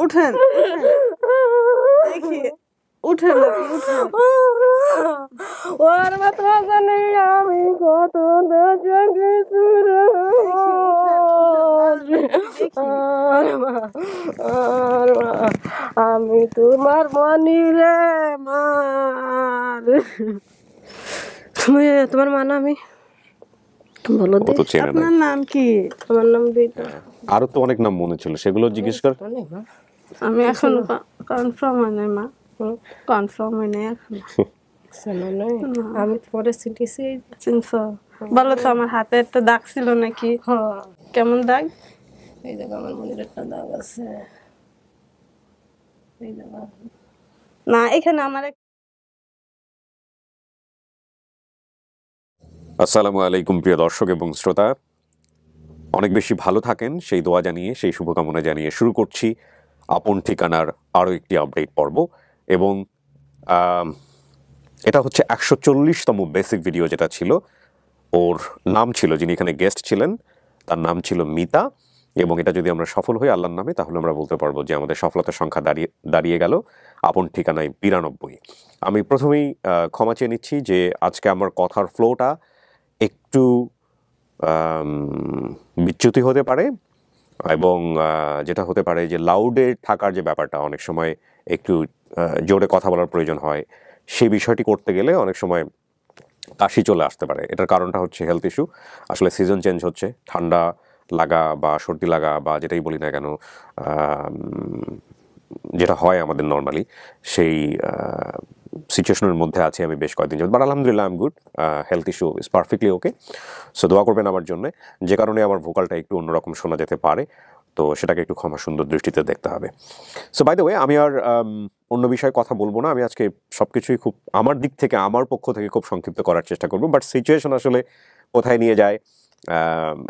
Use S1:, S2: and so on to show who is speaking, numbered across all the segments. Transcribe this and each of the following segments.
S1: উঠেন দেখি, উঠেন উঠেন।
S2: ওর মাথা জানি আমি কত আমি তোমার মনি রে মার। তোমার মা না আমি বলো তো,
S1: আপনার নাম কি?
S2: আমার নাম বিটা।
S3: আরো তো অনেক নাম মনে ছিল, সেগুলো জিজ্ঞেস কর।
S1: আমি এখন কনফার্ম হয় নাই মা, কনফার্ম হয় নাই এখন।
S2: আমি পরে চিনতেছি।
S1: চিনছো? বলো তো আমার হাতে একটা দাগ ছিল নাকি? কেমন দাগ?
S2: এই জায়গা আমার মনের একটা দাগ আছে, এই জায়গা।
S1: না এখানে আমার
S3: আসসালামু আলাইকুম প্রিয় দর্শক এবং শ্রোতা, অনেক বেশি ভালো থাকেন সেই দোয়া জানিয়ে, সেই শুভকামনা জানিয়ে শুরু করছি আপন ঠিকানার আরও একটি আপডেট পর্ব। এবং এটা হচ্ছে 140তম বেসিক ভিডিও যেটা ছিল। ওর নাম ছিল, যিনি এখানে গেস্ট ছিলেন তার নাম ছিল মিতা। এবং এটা যদি আমরা সফল হই আল্লাহর নামে, তাহলে আমরা বলতে পারবো যে আমাদের সফলতার সংখ্যা দাঁড়িয়ে গেল আপন ঠিকানায় 92। আমি প্রথমেই ক্ষমা চেয়ে নিচ্ছি যে আজকে আমার কথার ফ্লোটা একটু বিচ্যুতি হতে পারে, এবং যেটা হতে পারে যে লাউডে থাকার যে ব্যাপারটা, অনেক সময় একটু জোরে কথা বলার প্রয়োজন হয়, সেই বিষয়টি করতে গেলে অনেক সময় কাশি চলে আসতে পারে। এটার কারণটা হচ্ছে হেলথ ইস্যু। আসলে সিজন চেঞ্জ হচ্ছে, ঠান্ডা লাগা বা সর্দি লাগা বা যেটাই বলি না কেন, যেটা হয় আমাদের নর্মালি, সেই সিচুয়েশনের মধ্যে আছে আমি বেশ কয়েকদিন যাবত। বাট আলহামদুলিল্লাহ I am good, health issue is perfectly okay. So দোয়া করবেন আমার জন্য, যে কারণে আমার ভোকালটা একটু অন্যরকম শোনা যেতে পারে, তো সেটাকে একটু ক্ষমা সুন্দর দৃষ্টিতে দেখতে হবে। সো বাই দ্য ওয়ে, আমি আর অন্য বিষয়ে কথা বলবো না। আমি আজকে সব কিছুই খুব আমার দিক থেকে, আমার পক্ষ থেকে খুব সংক্ষিপ্ত করার চেষ্টা করবো। বাট সিচুয়েশন আসলে কোথায় নিয়ে যায়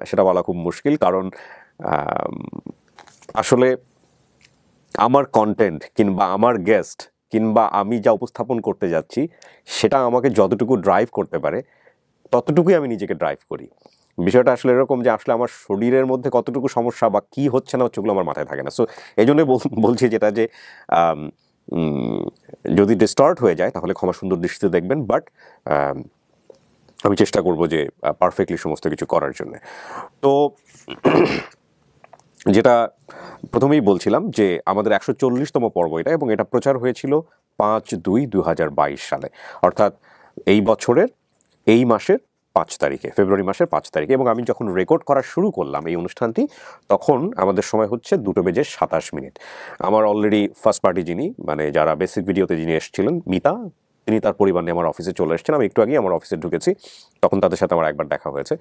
S3: সেটা বলা খুব মুশকিল, কারণ আসলে আমার কন্টেন্ট কিংবা আমার গেস্ট কিংবা আমি যা উপস্থাপন করতে যাচ্ছি সেটা আমাকে যতটুকু ড্রাইভ করতে পারে ততটুকুই আমি নিজেকে ড্রাইভ করি। বিষয়টা আসলে এরকম যে আসলে আমার শরীরের মধ্যে কতটুকু সমস্যা বা কী হচ্ছে না হচ্ছে ওগুলো আমার মাথায় থাকে না। সো এই জন্যই বলছি যেটা, যে যদি ডিস্টর্ট হয়ে যায় তাহলে ক্ষমা সুন্দর দৃষ্টিতে দেখবেন। বাট আমি চেষ্টা করব যে পারফেক্টলি সমস্ত কিছু করার জন্য। তো যেটা প্রথমেই বলছিলাম যে আমাদের 140তম পর্ব এটা, এবং এটা প্রচার হয়েছিল 5/2/2022 সালে, অর্থাৎ এই বছরের এই মাসের 5 তারিখে, ফেব্রুয়ারি মাসের 5 তারিখে। এবং আমি যখন রেকর্ড করা শুরু করলাম এই অনুষ্ঠানটি, তখন আমাদের সময় হচ্ছে 2:27 আমার অলরেডি ফার্স্ট পার্টি যিনি, মানে যারা বেসিক ভিডিওতে যিনি এসেছিলেন, মিতা, তিনি তার পরিবার নিয়ে আমার অফিসে চলে এসেছেন। আমি একটু আগেই আমার অফিসে ঢুকেছি, তখন তাদের সাথে আমার একবার দেখা হয়েছে।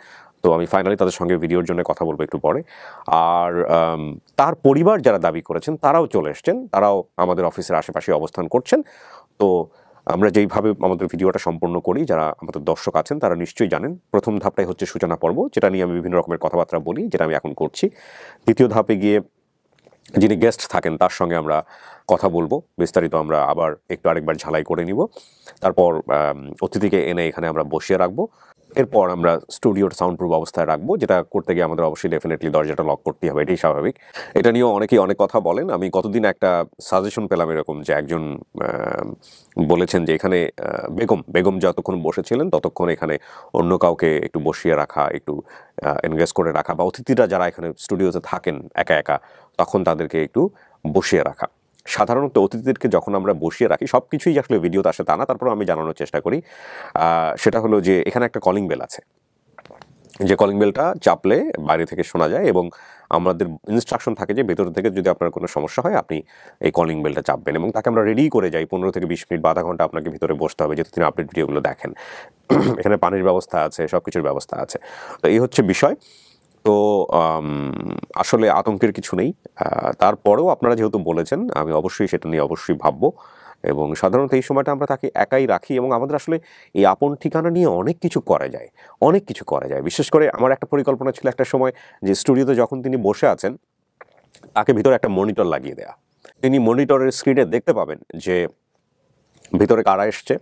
S3: তো আমি ফাইনালি তাদের সঙ্গে ভিডিওর জন্য কথা বলবো একটু পরে। আর তার পরিবার যারা দাবি করেছেন তারাও চলে এসছেন, তারাও আমাদের অফিসের আশেপাশে অবস্থান করছেন। তো আমরা যেইভাবে আমাদের ভিডিওটা সম্পন্ন করি, যারা আমাদের দর্শক আছেন তারা নিশ্চয়ই জানেন, প্রথম ধাপটাই হচ্ছে সূচনা পর্ব, যেটা নিয়ে আমি বিভিন্ন রকমের কথাবার্তা বলি, যেটা আমি এখন করছি। দ্বিতীয় ধাপে গিয়ে যিনি গেস্ট থাকেন তার সঙ্গে আমরা কথা বলবো, বিস্তারিত আমরা আবার একটু আরেকবার ঝালাই করে নিব। তারপর অতিথিকে এনে এখানে আমরা বসিয়ে রাখবো। এরপর আমরা স্টুডিওর সাউন্ড প্রুফ অবস্থায় রাখবো, যেটা করতে গিয়ে আমাদের অবশ্যই ডেফিনেটলি দরজাটা লক করতেই হবে, এটাই স্বাভাবিক। এটা নিয়েও অনেকেই অনেক কথা বলেন। আমি গতদিন একটা সাজেশন পেলাম এরকম, যে একজন বলেছেন যে এখানে বেগম যতক্ষণ বসেছিলেন ততক্ষণ এখানে অন্য কাউকে একটু বসিয়ে রাখা, একটু এনগেজ করে রাখা, বা অতিথিরা যারা এখানে স্টুডিওতে থাকেন একা একা, তখন তাদেরকে একটু বসিয়ে রাখা। সাধারণত অতিথিদেরকে যখন আমরা বসিয়ে রাখি, সব কিছুই আসলে ভিডিওতে আসে তা না, তারপর আমি জানানোর চেষ্টা করি। সেটা হলো যে এখানে একটা কলিং বেল আছে, যে কলিং বেলটা চাপলে বাইরে থেকে শোনা যায়, এবং আমাদের ইনস্ট্রাকশন থাকে যে ভেতর থেকে যদি আপনার কোনো সমস্যা হয় আপনি এই কলিং বেলটা চাপবেন, এবং তাকে আমরা রেডি করে যাই 15 থেকে 20 মিনিট বা আধা ঘন্টা আপনাকে ভিতরে বসতে হবে, যেহেতু তিনি আপডেট ভিডিওগুলো দেখেন। এখানে পানির ব্যবস্থা আছে, সব কিছুর ব্যবস্থা আছে। তো এই হচ্ছে বিষয়। তো আসলে আতঙ্কের কিছু নেই। তারপরেও আপনারা যেহেতু বলেছেন, আমি অবশ্যই সেটা নিয়ে অবশ্যই ভাববো। এবং সাধারণত এই সময়টা আমরা তাকে একাই রাখি, এবং আমাদের আসলে এই আপন ঠিকানা নিয়ে অনেক কিছু করা যায়, অনেক কিছু করা যায়। বিশেষ করে আমার একটা পরিকল্পনা ছিল একটা সময়, যে স্টুডিওতে যখন তিনি বসে আছেন তাকে ভিতরে একটা মনিটর লাগিয়ে দেয়া। তিনি মনিটরের স্ক্রিনে দেখতে পাবেন যে ভিতরে কারা এসছে,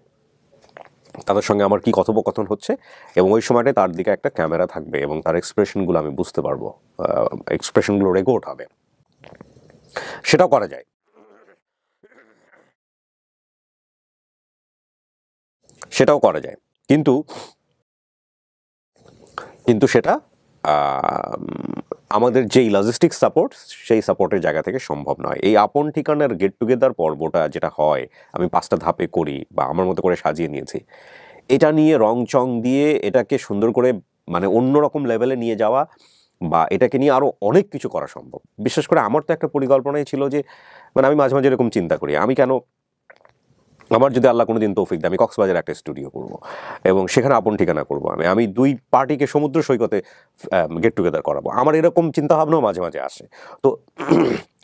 S3: তাদের সঙ্গে আমার কি কথোপকথন হচ্ছে, এবং ওই সময়টায় তার দিকে একটা ক্যামেরা থাকবে, এবং তার এক্সপ্রেশনগুলো আমি বুঝতে পারবো, এক্সপ্রেশনগুলো রেকর্ড হবে। সেটাও করা যায়, সেটাও করা যায়, কিন্তু কিন্তু সেটা আমাদের যেই লজিস্টিক সাপোর্ট সেই সাপোর্টের জায়গা থেকে সম্ভব নয়। এই আপন ঠিকানার গেট টুগেদার পর্বটা যেটা হয়, আমি 5টা ধাপে করি বা আমার মতো করে সাজিয়ে নিয়েছি, এটা নিয়ে রং চং দিয়ে এটাকে সুন্দর করে মানে অন্যরকম লেভেলে নিয়ে যাওয়া বা এটাকে নিয়ে আরও অনেক কিছু করা সম্ভব। বিশেষ করে আমার তো একটা পরিকল্পনাই ছিল যে মানে আমি মাঝে মাঝে এরকম চিন্তা করি, আমি কেন, আমার যদি আল্লাহ কোনোদিন তৌফিক দেয় আমি কক্সবাজারে একটা স্টুডিও করবো এবং সেখানে আপন ঠিকানা করবো, আমি 2 পার্টিকে সমুদ্র সৈকতে গেট টুগেদার করাবো। আমার এরকম চিন্তাভাবনাও মাঝে মাঝে আসে। তো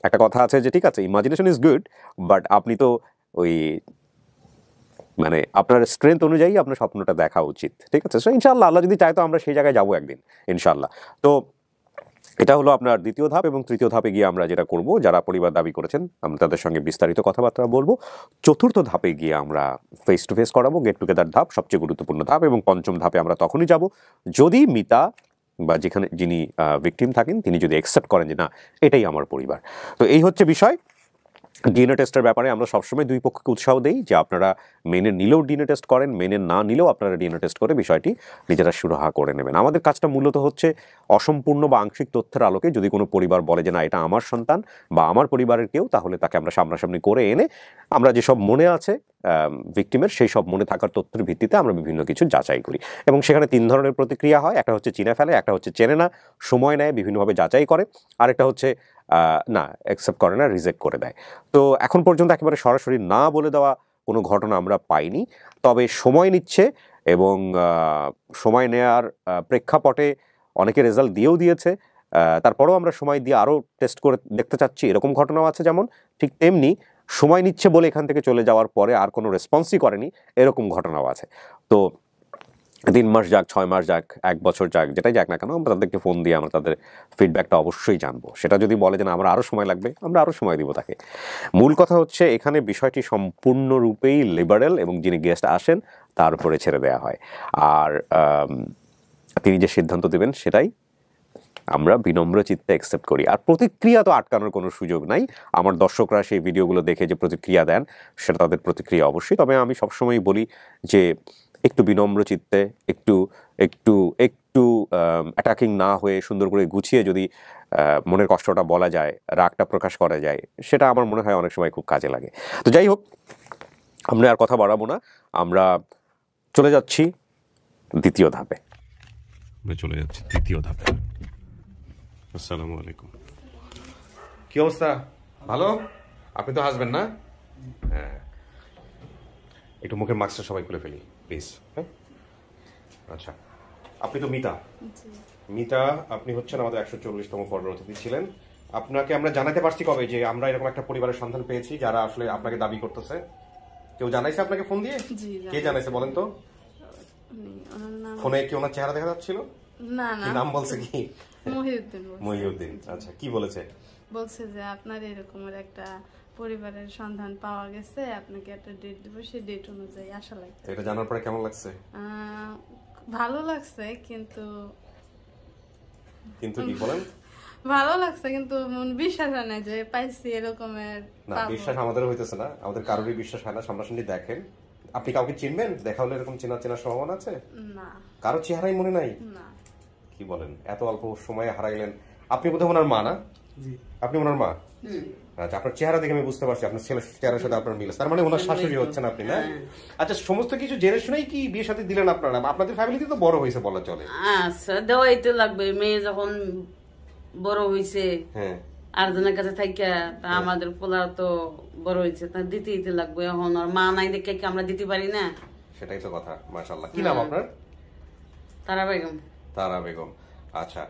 S3: একটা কথা আছে যে ঠিক আছে, ইমাজিনেশন ইজ গুড, বাট আপনি তো ওই মানে আপনার স্ট্রেংথ অনুযায়ী আপনার স্বপ্নটা দেখা উচিত, ঠিক আছে? সো ইনশাআল্লাহ আল্লাহ যদি চায় তো আমরা সেই জায়গায় যাবো একদিন ইনশাআল্লাহ। তো এটা হলো আপনার দ্বিতীয় ধাপ, এবং তৃতীয় ধাপে গিয়ে আমরা যেটা করব, যারা পরিবার দাবি করেছেন আমরা তাদের সঙ্গে বিস্তারিত কথাবার্তা বলবো। চতুর্থ ধাপে গিয়ে আমরা ফেস টু ফেস করাবো, গেট টুগেদার ধাপ সবচেয়ে গুরুত্বপূর্ণ ধাপ, এবং পঞ্চম ধাপে আমরা তখনই যাব যদি মিতা বা যেখানে যিনি ভিকটিম থাকেন তিনি যদি অ্যাকসেপ্ট করেন যে না এটাই আমার পরিবার। তো এই হচ্ছে বিষয়। ডিএনএ টেস্টের ব্যাপারে আমরা সবসময় 2 পক্ষকে উৎসাহ দেই যে আপনারা মেনে নিলেও ডিএনএ টেস্ট করেন, মেনে না নিলেও আপনারা ডিএনএ টেস্ট করে বিষয়টি নিজেরা সুরাহা করে নেবেন। আমাদের কাজটা মূলত হচ্ছে অসম্পূর্ণ বা আংশিক তথ্যের আলোকে যদি কোনো পরিবার বলে যে না এটা আমার সন্তান বা আমার পরিবারের কেউ, তাহলে তাকে আমরা সামনাসামনি করে এনে আমরা যেসব মনে আছে ভিকটিমের সেই সব মনে থাকার তথ্যের ভিত্তিতে আমরা বিভিন্ন কিছু যাচাই করি, এবং সেখানে 3 ধরনের প্রতিক্রিয়া হয়। একটা হচ্ছে চিনে ফেলে, একটা হচ্ছে চেনে না, সময় নেয়, বিভিন্নভাবে যাচাই করে, আরেকটা হচ্ছে না অ্যাকসেপ্ট করে না, রিজেক্ট করে দেয়। তো এখন পর্যন্ত একেবারে সরাসরি না বলে দেওয়া কোনো ঘটনা আমরা পাইনি, তবে সময় নিচ্ছে এবং সময় নেওয়ার প্রেক্ষাপটে অনেকে রেজাল্ট দিয়েও দিয়েছে। তারপরেও আমরা সময় দিয়ে আরও টেস্ট করে দেখতে চাচ্ছি, এরকম ঘটনাও আছে। যেমন ঠিক তেমনি সময় নিচ্ছে বলে এখান থেকে চলে যাওয়ার পরে আর কোনো রেসপন্সই করেনি, এরকম ঘটনাও আছে। তো 3 মাস যাক, 6 মাস যাক, 1 বছর যাক, যেটাই যাক না কেন আমরা তাদেরকে ফোন দিয়ে আমরা তাদের ফিডব্যাকটা অবশ্যই জানবো। সেটা যদি বলে যে না আমার আরও সময় লাগবে, আমরা আরও সময় দিব তাকে। মূল কথা হচ্ছে এখানে বিষয়টি সম্পূর্ণরূপেই লিবারেল, এবং যিনি গেস্ট আসেন তার উপরে ছেড়ে দেওয়া হয়। আর তিনি যে সিদ্ধান্ত দেবেন সেটাই আমরা বিনম্র চিত্তে অ্যাকসেপ্ট করি। আর প্রতিক্রিয়া তো আটকানোর কোনো সুযোগ নাই। আমার দর্শকরা সেই ভিডিওগুলো দেখে যে প্রতিক্রিয়া দেন সেটা তাদের প্রতিক্রিয়া অবশ্যই। তবে আমি সবসময় বলি যে একটু বিনম্র চিত্তে, একটু একটু একটু অ্যাটাকিং না হয়ে সুন্দর করে গুছিয়ে যদি মনের কষ্টটা বলা যায়, রাগটা প্রকাশ করা যায়, সেটা আমার মনে হয় অনেক সময় খুব কাজে লাগে। তো যাই হোক, আমরা আর কথা বাড়াবো না, আমরা চলে যাচ্ছি দ্বিতীয় ধাপে। আসসালামু আলাইকুম। কি অবস্থা? ভালো? আপনি তো হাসবেন না? হ্যাঁ, একটু মুখের মাস্কটা সবাই খুলে ফেলি প্লিজ। হ্যাঁ, আচ্ছা, আপনি তো মিতা। মিতা, আপনি হচ্ছেন আমাদের 140তম পর্বের অতিথি ছিলেন। আপনাকে আমরা জানাতে পারছি কবে যে আমরা এরকম একটা পরিবারের সন্ধান পেয়েছি যারা আসলে আপনাকে দাবি করতেছে? কেউ জানাইছে আপনাকে ফোন দিয়ে? কে জানাইছে বলেন তো? ফোনে কি ওনার চেহারা দেখা যাচ্ছিল?
S1: না না,
S3: নাম বলছে কি?
S1: মহিউদ্দিন।
S3: মহিউদ্দিন। আচ্ছা, কি বলেছে?
S1: বলছে যে আপনার এরকমের একটা পরিবারের সন্ধান পাওয়া গেছে, আপনাকে একটা ডেট দেব, সেই ডেট অনুযায়ী আসা লাগবে।
S3: এটা জানার পরে কেমন লাগছে?
S1: ভালো লাগছে, কিন্তু
S3: কিন্তু কি বলেন?
S1: ভালো লাগছে কিন্তু বিশ্বাস হয় না যে পাইছি এরকমের।
S3: না, বিশ্বাস আমাদের হইতেছে না, আমাদের কারোরই বিশ্বাস হয় না। সামনাসামনি দেখেন, আপনি কাউকে চিনবেন? দেখা হলে এরকম চেনার সম্ভাবনা আছে?
S1: না,
S3: কারো চেহারাই মনে নাই?
S1: না।
S3: কি বলেন, এত অল্প সময়ে হারাইলেন? আপনি বোধহয় ওনার মা না? আপনি ওনার মা? আচ্ছা, আপনার চেহারা দেখে আমি বুঝতে পারছি আপনার ছেলের চেহারার সাথে আপনার মিল। তার মানে ওনার শাশুড়ি হচ্ছেন আপনি, না? আচ্ছা, সমস্ত কিছু জেনে শুনেই কি বিয়ে সাথে দিলেন আপনারা? আপনাদের ফ্যামিলিতে তো বড় হয়েছে বলা চলে।
S4: আচ্ছা, দেওয়াই তো লাগবে। মেয়ে যখন বড় হয়েছে
S3: হ্যাঁ,
S4: আরেকজনের কাছে থাইকা, আমাদের পোলা তো বড় হয়েছে, তা দিতেই তো লাগবে। এখন আর মা নাই দেখে কি আমরা দিতে পারি না?
S3: সেটাই তো কথা। মাশাআল্লাহ। কি নাম আপনার?
S4: তারা বেগম।
S3: তারা বেগম। আচ্ছা,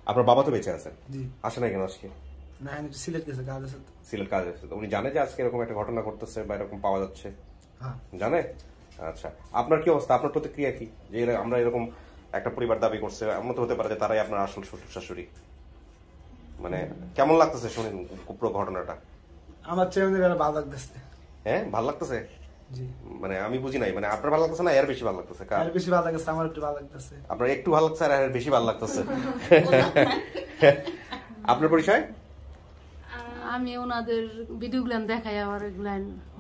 S3: আপনার বাবা তো বেঁচে আছেন? আসে না কেন আজকে?
S5: না, আমি সিলেট গেছে, কাজ আছে।
S3: সিলেট কাজ আছে। উনি জানে যে আজকে এরকম একটা ঘটনা ঘটতেছে বা এরকম পাওয়া যাচ্ছে?
S5: হ্যাঁ,
S3: জানে। আচ্ছা, আপনার কি অবস্থা? আপনার প্রতিক্রিয়া কি যে আমরা এরকম একটা পরিবার দাবি করছে? এমন তো হতে পারে যে তারাই আপনার আসল শ্বশুর শাশুড়ি। মানে কেমন লাগতেছে শুনেন পুরো ঘটনাটা?
S5: আমার চেয়ে ভালো লাগতেছে।
S3: হ্যাঁ, ভালো লাগতেছে।
S5: জি,
S3: মানে আমি বুঝি নাই, মানে আপনার ভালো লাগতেছে না এর বেশি ভালো লাগতেছে? কার
S5: বেশি ভালো লাগতেছে? আমার একটু ভালো লাগতেছে।
S3: আপনার একটু ভালো লাগছে আর এর বেশি ভালো লাগতেছে? আপনার পরিচয়?
S6: আমি ওনাদের ভিডিওগুলো দেখাই আবার এগুলো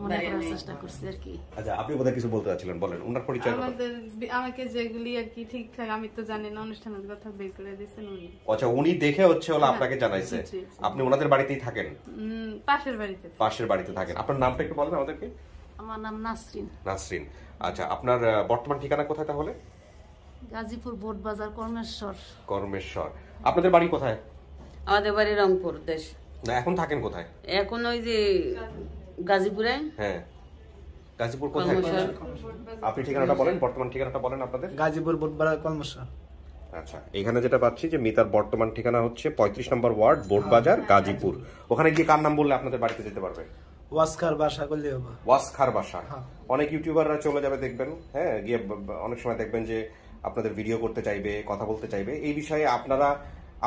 S6: মনে করার চেষ্টা করছি আর কি।
S3: আচ্ছা, আপনি বোধহয় কিছু বলতে চাচ্ছিলেন, বলেন ওনার পরিচয়।
S1: আমাকে যেগুলি আর কি ঠিকঠাক আমি তো জানি না, অনুষ্ঠানের কথা বের করে দিয়েছেন উনি।
S3: আচ্ছা, উনি দেখে হচ্ছে হলো আপনাকে জানাইছে। আপনি ওনাদের বাড়িতেই থাকেন?
S1: পাশের বাড়িতে।
S3: পাশের বাড়িতে থাকেন। আপনার নামটা একটু বলেন আমাদেরকে।
S6: আমার নাম নাসরিন।
S3: নাসরিন। আচ্ছা, আপনার বর্তমান ঠিকানা কোথায় তাহলে?
S6: গাজীপুর বোট বাজার, কর্মেশ্বর।
S3: কর্মেশ্বর। আপনাদের বাড়ি কোথায়?
S4: আমাদের বাড়ি রংপুর দেশ।
S3: না, এখন থাকেন কোথায়?
S4: এখন ওই যে গাজীপুরে।
S3: হ্যাঁ, গাজীপুর কোথায়? আপনি ঠিকানাটা বলেন, বর্তমান ঠিকানাটা বলেন আপনাদের।
S5: গাজীপুর বোটবাড়া কলমশা।
S3: আচ্ছা, এখানে যেটা পাচ্ছি যে মিতার বর্তমান ঠিকানা হচ্ছে 35 নম্বর ওয়ার্ড, বোটবাজার, গাজীপুর। ওখানে গিয়ে কার নাম বললে আপনাদের বাড়িতে যেতে পারবে?
S5: ওয়াসখার বাসা করলে হবে।
S3: ওয়াসখার বাসা। অনেক ইউটিউবাররা চলে যাবে দেখবেন, হ্যাঁ, গিয়ে অনেক সময় দেখবেন যে আপনাদের ভিডিও করতে চাইবে, কথা বলতে চাইবে। এই বিষয়ে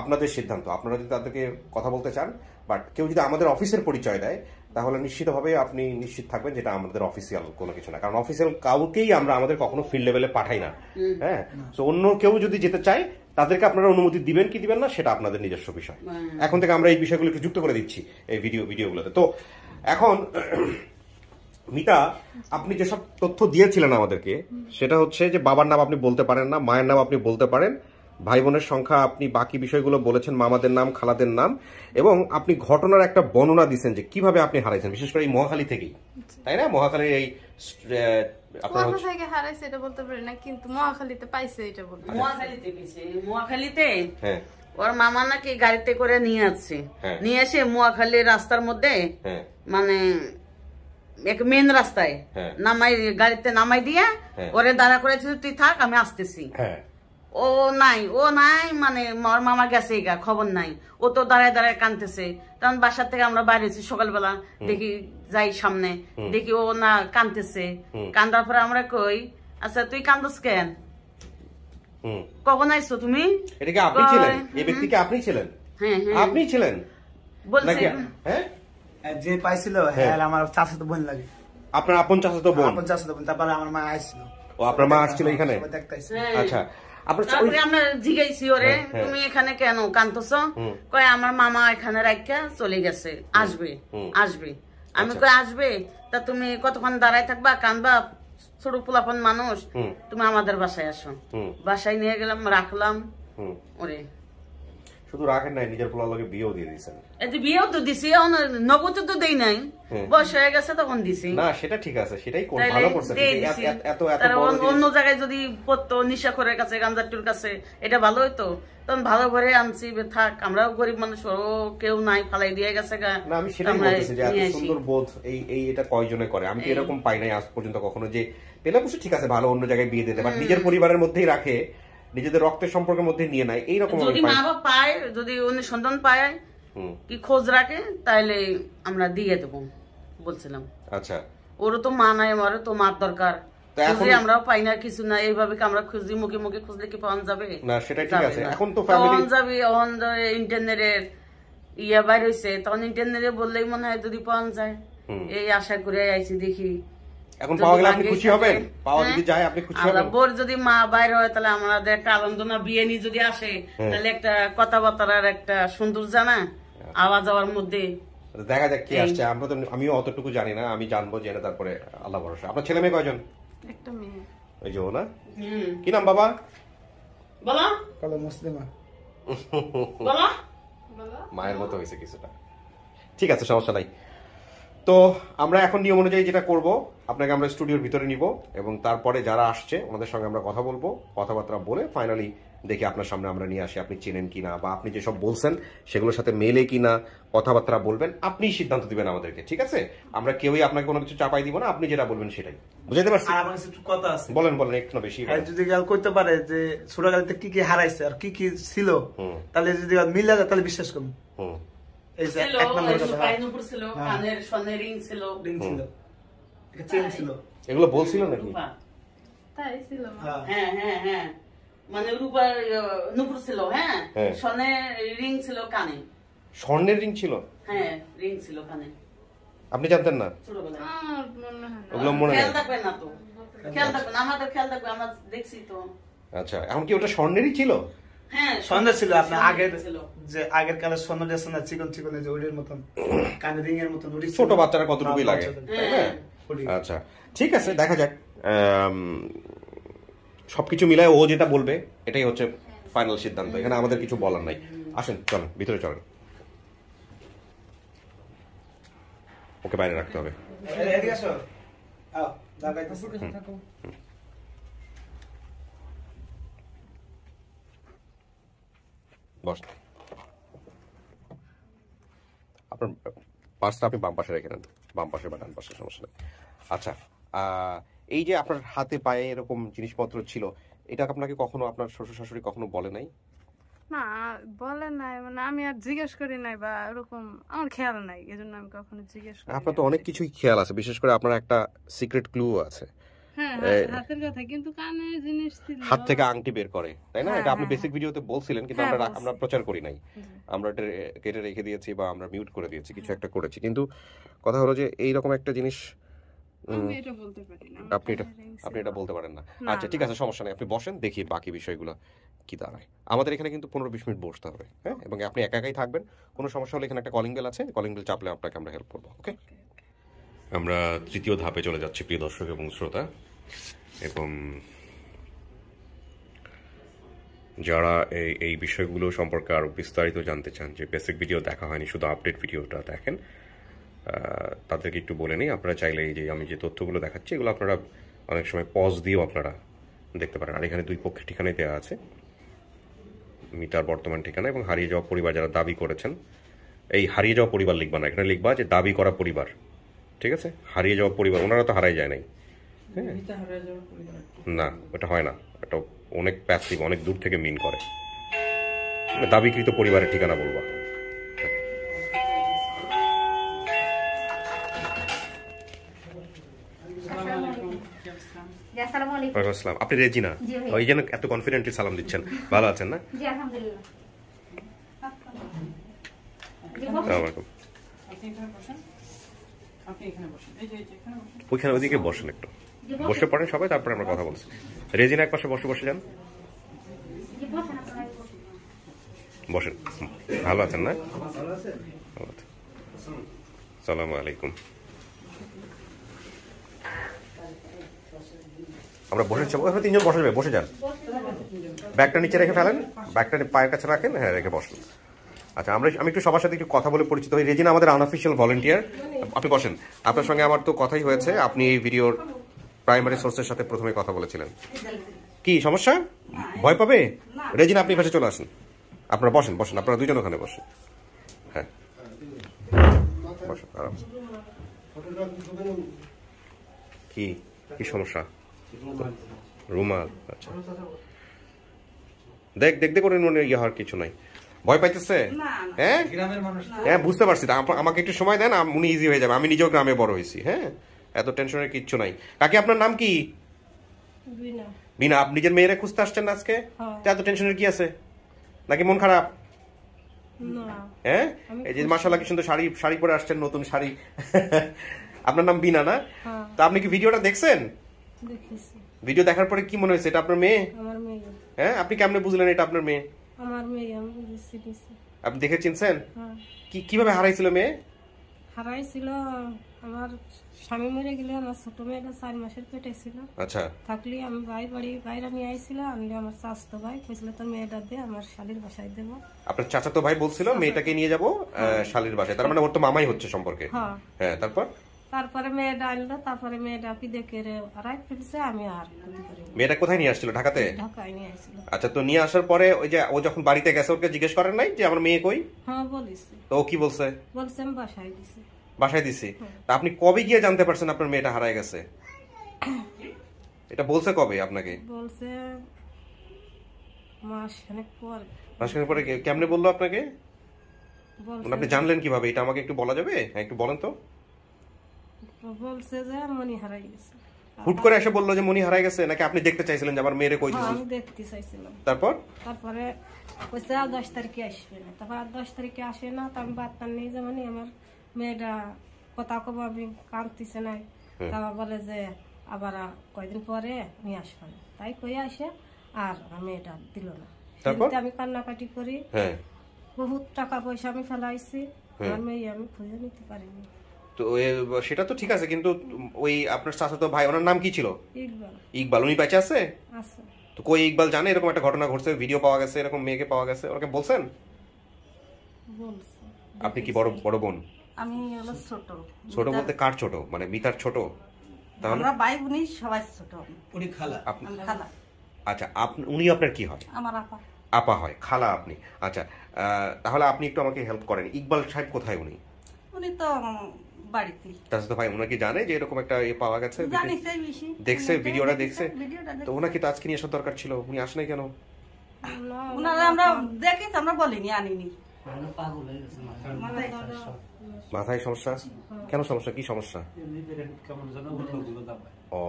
S3: আপনাদের সিদ্ধান্ত, আপনারা যদি তাদেরকে কথা বলতে চান। বাট কেউ যদি আমাদের অফিসের পরিচয় দেয় তাহলে নিশ্চিতভাবে আপনি নিশ্চিত থাকবেন যেটা আমাদের অফিসিয়াল কোনো কিছু না, কারণ অফিসিয়াল কাউকেই আমরা আমাদের কখনো ফিল্ড লেভেলে পাঠাই না। হ্যাঁ, তো অন্য কেউ যদি যেতে চায় তাদেরকে আপনারা অনুমতি দিবেন কি দিবেন না সেটা আপনাদের নিজস্ব বিষয়। এখন থেকে আমরা এই বিষয়গুলো একটু যুক্ত করে দিচ্ছি এই ভিডিওগুলোতে। তো এখন মিতা, আপনি যেসব তথ্য দিয়েছিলেন আমাদেরকে, সেটা হচ্ছে যে বাবার নাম আপনি বলতে পারেন না, মায়ের নাম আপনি বলতে পারেন, ভাই বোনের সংখ্যা, আপনি বাকি বিষয়গুলো বলেছেন, মামাদের নাম, খালাদের নাম, এবং আপনি ঘটনার একটা বর্ণনা দিচ্ছেন যে কিভাবে আপনি হারাইছেন, বিশেষ করে এই মহাখালী থেকেই, তাই না? মহাখালীর এই
S1: কোথা থেকে হারাইছে এটা বলতে পারি না, কিন্তু মহাখালীতে পাইছে এটা বলতে।
S4: মহাখালীতে গেছে, মহাখালীতে
S3: হ্যাঁ,
S4: ওর মামা নাকি গাড়িতে করে নিয়ে আসছে, নিয়ে এসে মহাখালীর রাস্তার মধ্যে মানে এক মেন রাস্তায় নামাই, গাড়িতে নামাই দিয়ে ওরে দাঁড়া করেছিল, তুই থাক আমি আসতেছি। ও নাই মানে ওর মামা গেছে, খবর নাই। ও তো দাঁড়ায় দাঁড়ায় কাঁদতেছে। তখন বাসার থেকে আমরা বাইরেছি সকালবেলা, দেখি যাই সামনে, দেখি ও না কাঁদতেছে। কান্দার পরে আমরা কই, আচ্ছা তুই কান্দস কেন, কখন আইছো তুমি?
S3: এটা কি আপনি ছিলেন? এই ব্যক্তি কি আপনি ছিলেন?
S4: হ্যাঁ,
S3: আপনি ছিলেন
S4: বলছি।
S3: হ্যাঁ,
S5: যে পাইছিল হ্যাঁ আমার চাচাতো বোন লাগে।
S3: আপনার আপন চাচাতো বোন?
S5: আপন চাচাতো বোন। তারপরে আমার মা আইছিল।
S3: ও, আপনার মা আসছিল এখানে? আচ্ছা,
S4: তারপরে আমরা জিজ্ঞাসি ওরে, তুমি এখানে কেন কাঁদতেছ? কয় আমার মামা এখানে রাখা চলে গেছে, আসবে। আমি কই আসবে, তা তুমি কতক্ষণ দাঁড়ায় থাকবা, কাঁদবা, ছোট পোলাপন মানুষ, তুমি আমাদের বাসায় আসো। বাসায় নিয়ে গেলাম, রাখলাম ওরে।
S3: শুধু রাখেন নাই, নিজের পোলার লগে বিয়েও দিয়ে দিয়েছেন।
S4: এতে বিয়েও তো দিছি, নগদ তো দেই নাই, বয়স হয়ে গেছে তখন দিছি।
S3: না, সেটা ঠিক আছে, সেটাই ভালো করছেন।
S4: অন্য জায়গায় যদি পড়তো নিশাখোরের কাছে, গাঞ্জাটুর কাছে, এটা ভালো হইতো। তখন ভালো করে আনছি, থাক, আমরাও গরিব মানুষ, ও কেউ নাই, ফালাই দিয়ে গেছে।
S3: না, আমি সেটাই বলতেছি যে এত সুন্দর বোধ এটা কয়জনে করে? আমি তো এরকম পাই নাই আজ পর্যন্ত কখনো, যে পেলে বসে ঠিক আছে ভালো, অন্য জায়গায় বিয়ে দিতে, বাট নিজের পরিবারের মধ্যেই রাখে, নিজেদের রক্তের সম্পর্কের মধ্যে নিয়ে নাই। এইরকম
S4: যদি মা বাবা পায়, যদি অনুসন্ধান পায় কি খোঁজ রাখে, তাহলে আমরা দিয়ে দেবো বলছিলাম।
S3: আচ্ছা,
S4: ওরও তো মা নাই, আমারও তো মার দরকার, আমরাও পাই না কিছু না। এইভাবে আমরা খুঁজি, মুখে মুখে খুঁজলে কি পাওয়া যাবে?
S3: না, সেটাই ঠিক আছে। এখন তো
S4: যাবে, ইন্টারনেটের ইয়া বাইর হয়েছে, তখন ইন্টারনেটে বললেই মনে হয় যদি পাওয়া যায়। এই আশা করে আইছি, দেখি
S3: এখন পাওয়া গেলে আপনি খুশি হবেন? পাওয়া যদি যায় আপনি খুশি হবেন?
S4: বোর যদি মা বাইরে হয় তাহলে আমাদের একটা আনন্দ না, বিয়ে নিয়ে যদি আসে তাহলে একটা কথাবার্তার একটা সুন্দর জানা আওয়াজ যাওয়ার মধ্যে।
S3: দেখা যাক কি আসছে, আমরা তো আমিও অতটুকু জানি না, আমি জানবো, জেনে তারপরে আল্লাহ ভরসা। আপনার ছেলে মেয়ে কয়জন?
S1: একটা মেয়ে।
S3: ওই যে ও না, কি নাম বাবা?
S4: বলো।
S5: কালো মুসলিমা।
S4: বলো।
S3: মায়ের মতো হয়েছে কিছুটা। ঠিক আছে, সমস্যা নাই। তো আমরা এখন নিয়ম অনুযায়ী যেটা করব, আপনাকে আমরা স্টুডিওর ভিতরে নিব এবং তারপরে যারা আসছে ওনাদের সঙ্গে আমরা কথা বলবো, কথাবার্তা বলে ফাইনালি দেখি আপনার সামনে আমরা নিয়ে আসি, আপনি চেনেন কিনা বা আপনি যেসব বলছেন সেগুলোর সাথে মেলে কিনা, কথাবার্তা বলবেন, আপনি সিদ্ধান্ত দিবেন আমাদেরকে। ঠিক আছে, আমরা কেউই আপনাকে কোনো কিছু চাপাই দিব না, আপনি যেটা বলবেন সেটাই। বুঝতে পারছি?
S5: আর আমার কাছে একটু কথা আছে।
S3: বলেন একটু বেশি।
S5: যদি গাল করতে পারে যে ছোটকালেতে কি কি হারাইছে আর কি কি ছিল, তাহলে যদি মিলে যায় তাহলে বিশ্বাস করুন। এই যে এক নম্বর কথা,
S4: পাইনুপুর ছিল, কানের সোনার রিং ছিল,
S5: চেন ছিল,
S3: এগুলো বলছিল নাকি?
S1: তাই ছিল।
S4: হ্যাঁ হ্যাঁ হ্যাঁ, মানে রূপার নুপুর ছিল। হ্যাঁ, সোনার রিং ছিল কানে।
S3: স্বর্ণের রিং ছিল?
S4: হ্যাঁ, রিং ছিল কানে।
S3: আপনি জানতেন না?
S4: ছোটবেলায়
S3: ওগুলো মনে
S4: খেয়াল থাকবে না তো, খেয়াল থাকবে না, আমাদের খেয়াল থাকবে, আমরা দেখছি তো।
S3: আচ্ছা, এখন কি ওটা স্বর্ণেরই ছিল?
S4: হ্যাঁ
S5: স্বর্ণের ছিল আপনার আগের যে আগের কালের স্বর্ণ আছে না চিকন চিকন যে ওইটার মতন কানে রিং এর মতন ওই
S3: ছোট বাচ্চারা কতটুকুই লাগে, তাই না? আচ্ছা ঠিক আছে, দেখা যাক। সবকিছু মিলায় ও যেটা বলবে এটাই হচ্ছে ফাইনাল সিদ্ধান্ত, এখানে আমাদের কিছু বলার নাই। আসেন চলেন ভিতরে চলেন, ওকে বাইরে রাখতে হবে।
S5: এদিকে আসো, আও লাগাইতেছি।
S3: বস, আপনার পার্সটা আপনি বাম পাশে রেখে নেন, বাম পাশে বা ডান পাশে, সমস্যা নেই। আচ্ছা, এই যে আপনার হাতে পায়ে এরকম জিনিসপত্র ছিল, এটা আপনাকে কখনো আপনার শ্বশুর শাশুড়ি কখনো বলে নাই?
S1: না বলে নাই, মানে আমি আর জিজ্ঞেস করি নাই বা এরকম আমার খেয়াল নাই, এজন্য আমি কখনো জিজ্ঞেস করি।
S3: আপনার তো অনেক কিছুই খেয়াল আছে, বিশেষ করে আপনার একটা সিক্রেট ক্লু আছে।
S1: হ্যাঁ হাতের কথা, কিন্তু কানের জিনিস ছিল।
S3: হাত থেকে আংটি বের করে, তাই না? এটা আপনি বেসিক ভিডিওতে বলছিলেন, কিন্তু আমরা প্রচার করি নাই, আমরা এটা কেটে রেখে দিয়েছি বা আমরা মিউট করে দিয়েছি, কিছু একটা করেছি। কিন্তু কথা হলো যে এইরকম একটা জিনিস
S1: আমি এটা বলতে পারি না।
S3: আপনি এটা বলতে পারেন না। আচ্ছা ঠিক আছে, সমস্যা নেই, আপনি বসেন, দেখি বাকি বিষয়গুলো কি দাঁড়ায়। আমাদের এখানে কিন্তু 15-20 মিনিট বসতে হবে, হ্যাঁ? এবং আপনি একা একাই থাকবেন, কোনো সমস্যা হলে এখানে একটা কলিং বেল আছে, কলিং বেল চাপলে আপনাকে আমরা হেল্প করবো। ওকে, আমরা তৃতীয় ধাপে চলে যাচ্ছি প্রিয় দর্শক এবং শ্রোতা। এবং যারা এই বিষয়গুলো সম্পর্কে আরও বিস্তারিত জানতে চান, যে বেসিক ভিডিও দেখা হয়নি, শুধু আপডেট ভিডিওটা দেখেন, তাদেরকে একটু বলে নিই, আপনারা চাইলে এই যে আমি যে তথ্যগুলো দেখাচ্ছি এগুলো আপনারা অনেক সময় পজ দিয়েও আপনারা দেখতে পারেন। আর এখানে 2 পক্ষের ঠিকানায় দেওয়া আছে, মিতার বর্তমান ঠিকানা এবং হারিয়ে যাওয়া পরিবার যারা দাবি করেছেন। এই হারিয়ে যাওয়া পরিবার লিখবা না, এখানে লিখবা যে দাবি করা পরিবার, ঠিক আছে? হারিয়ে যাওয়া পরিবার, ওনারা তো হারাই যায় নাই, হ্যাঁ? না, ওটা হয় না, এটা অনেক প্যাসিভ, অনেক দূর থেকে মিন করে। দাবিকৃত পরিবারের ঠিকানা বলবা। আসসালাম, আপনি রেজিনা, ওই জন্য এত কনফিডেন্টলি সালাম দিচ্ছেন। ভালো আছেন না? ওইখানে ওইদিকে বসেন, একটু বসে পড়েন সবাই, তারপরে আমরা কথা বলছি। রেজিনা এক পাশে বসে যান, বসেন। ভালো আছেন না? আসসালামু আলাইকুম। আমরা বসে যাবো, 3জন বসে যাবে, বসে যান। ব্যাগটা নিচে রেখে ফেলেন, ব্যাগটা পায়ের কাছে রাখেন, হ্যাঁ রেখে বসেন। আচ্ছা, আমি একটু সবার সাথে একটু কথা বলে পরিচিত হই। রেজিনা আমাদের আনঅফিশিয়াল ভলেন্টিয়ার। আপনি বসেন, আপনার সঙ্গে আমার তো কথাই হয়েছে, আপনি এই ভিডিওর প্রাইমারি সোর্সের সাথে প্রথমে কথা বলেছিলেন। কি সমস্যা? ভয় পাবে? রেজিনা আপনি পাশে চলে আসেন, আপনারা বসেন, আপনারা 2জন ওখানে বসেন। হ্যাঁ বসেন, আরাম। কি সমস্যা? রুমাল? আচ্ছা, দেখ করে মনে ইয়ে হওয়ার কিছু নাই। ভয় পাইতেছে? হ্যাঁ হ্যাঁ, বুঝতে পারছি। আমাকে একটু সময় দেন, উনি ইজি হয়ে যাবে। আমি নিজেও গ্রামে বড় হয়েছি, হ্যাঁ, এত টেনশনের কিচ্ছু নাই। কাকি আপনার নাম কি? বিনা। আপনি নিজের মেয়েরা খুঁজতে আসছেন আজকে? এত টেনশনের কি আছে? নাকি মন খারাপ? হ্যাঁ, এই যে মাশাআল্লাহ কি সুন্দর শাড়ি পরে আসছেন, নতুন শাড়ি। আপনার নাম বিনা না? তা আপনি কি ভিডিওটা দেখছেন? ভিডিও দেখার পরে কি মনে হয়েছে এটা আপনার মেয়ে?
S2: আমার মেয়ে।
S3: হ্যাঁ, আপনি কেমনে বুঝলেন এটা আপনার মেয়ে?
S2: আমার মেয়ে, আমি বুঝেছি।
S3: আপনি দেখে চিনছেন? কিভাবে হারাইছিল মেয়ে?
S2: হারাইছিল, আমার স্বামী মরে গেলে আমার ছোট মেয়েটা 4 মাসের পেটে ছিল।
S3: আচ্ছা,
S2: থাকলে আমি বাইরে নিয়ে আইছিল, আনলে আমার চাচাতো ভাই কইছিল তোর মেয়েটা দে, আমার শালির বাসায় দেব।
S3: আপনার চাচাতো ভাই বলছিল মেয়েটাকে নিয়ে যাব শালির বাসায়, তার মানে ওর তো মামাই হচ্ছে সম্পর্কে। হ্যাঁ, তারপরে মেয়েটা আনলো, তারপরে মেয়েটা দেখে হারাই ফেলছে। আমি আর
S2: মেয়েটা
S3: কোথায় নিয়ে আসছিল? ঢাকায় নিয়ে আসছিল। আচ্ছা, তো নিয়ে আসার পরে ওই যে ও যখন বাড়িতে গেছে ওকে জিজ্ঞেস করেন নাই যে আমার মেয়ে কই?
S2: হ্যাঁ বলিছি।
S3: তো ও কি বলছে?
S2: বলছে আমি বাসায় দিছি।
S3: তা আপনি কবে গিয়ে জানতে পারছেন আপনার মেয়েটা হারায় গেছে? এটা বলছে কবে আপনাকে?
S2: বলছে মাসখানেক
S3: পরে। কেমনে বললো আপনাকে? আপনি জানলেন কিভাবে? এটা আমাকে একটু বলা যাবে? হ্যাঁ, একটু বলেন তো।
S2: বলছে যে মনি হারাই গেছে।
S3: হুট করে এসে বললো যে মনি হারাই গেছে, নাকি আপনি দেখতে চাইছিলেন যে আমার মেয়েরে কই দিছি?
S2: আমি দেখতে চাইছিলাম।
S3: তারপরে
S2: কইছে 10 তারিখে আসবে না। তারপর 10 তারিখে আসে না, তো আমি বার্তা নেই যে মানে আমার মেয়েটা কথা কব, আমি কাঁদতেছে নাই। তারপর বলে যে আবার কয়দিন পরে নিয়ে আসবেন, তাই কই আসে আর মেয়েটা দিল না।
S3: তারপর
S2: কিন্তু আমি কান্নাকাটি করি,
S3: হ্যাঁ
S2: বহুত টাকা পয়সা আমি ফেলাইছি, আর মেয়ে আমি খুঁজে নিতে পারিনি।
S3: তো সেটা তো ঠিক আছে, কিন্তু ওই আপনার চাচাতো ভাই ওনার নাম কি ছিল?
S2: ইকবাল
S3: ইকবাল। উনি বেঁচে আছে?
S2: আছে।
S3: তো কই ইকবাল জানে এরকম একটা ঘটনা ঘটছে, ভিডিও পাওয়া গেছে, এরকম মেয়েকে পাওয়া গেছে, ওনাকে বলছেন?
S2: বলছে।
S3: আপনি কি বড় বড় বোন?
S4: আমি হলো ছোট।
S3: ছোট বলতে কার ছোট? মানে মিতার ছোট? তাহলে
S4: আমরা ভাই বোনই সবাই ছোট।
S5: উনি খালা।
S3: আপনি
S4: খালা
S3: আচ্ছা, উনি আপনার কি হয়?
S4: আমার আপা।
S3: আপা হয়, খালা আপনি। আচ্ছা, তাহলে আপনি একটু আমাকে হেল্প করেন, ইকবাল সাহেব কোথায়? উনি
S4: উনি তো বাড়িতে
S3: তাহলে তো ভাই ওনার কি জানে যে এরকম একটা পাওয়া গেছে?
S4: জানিস এই বেশি
S3: দেখছে, ভিডিওটা দেখছে?
S4: ভিডিওটা
S3: তো ওনাকে তো আজকে নিয়ে আসার দরকার ছিল, উনি আসে নাই কেন?
S4: ওনারা আমরা দেখিস, আমরা বলিনি, আনিনি।
S3: মাথায় সমস্যা? কেন সমস্যা? কি সমস্যা? ও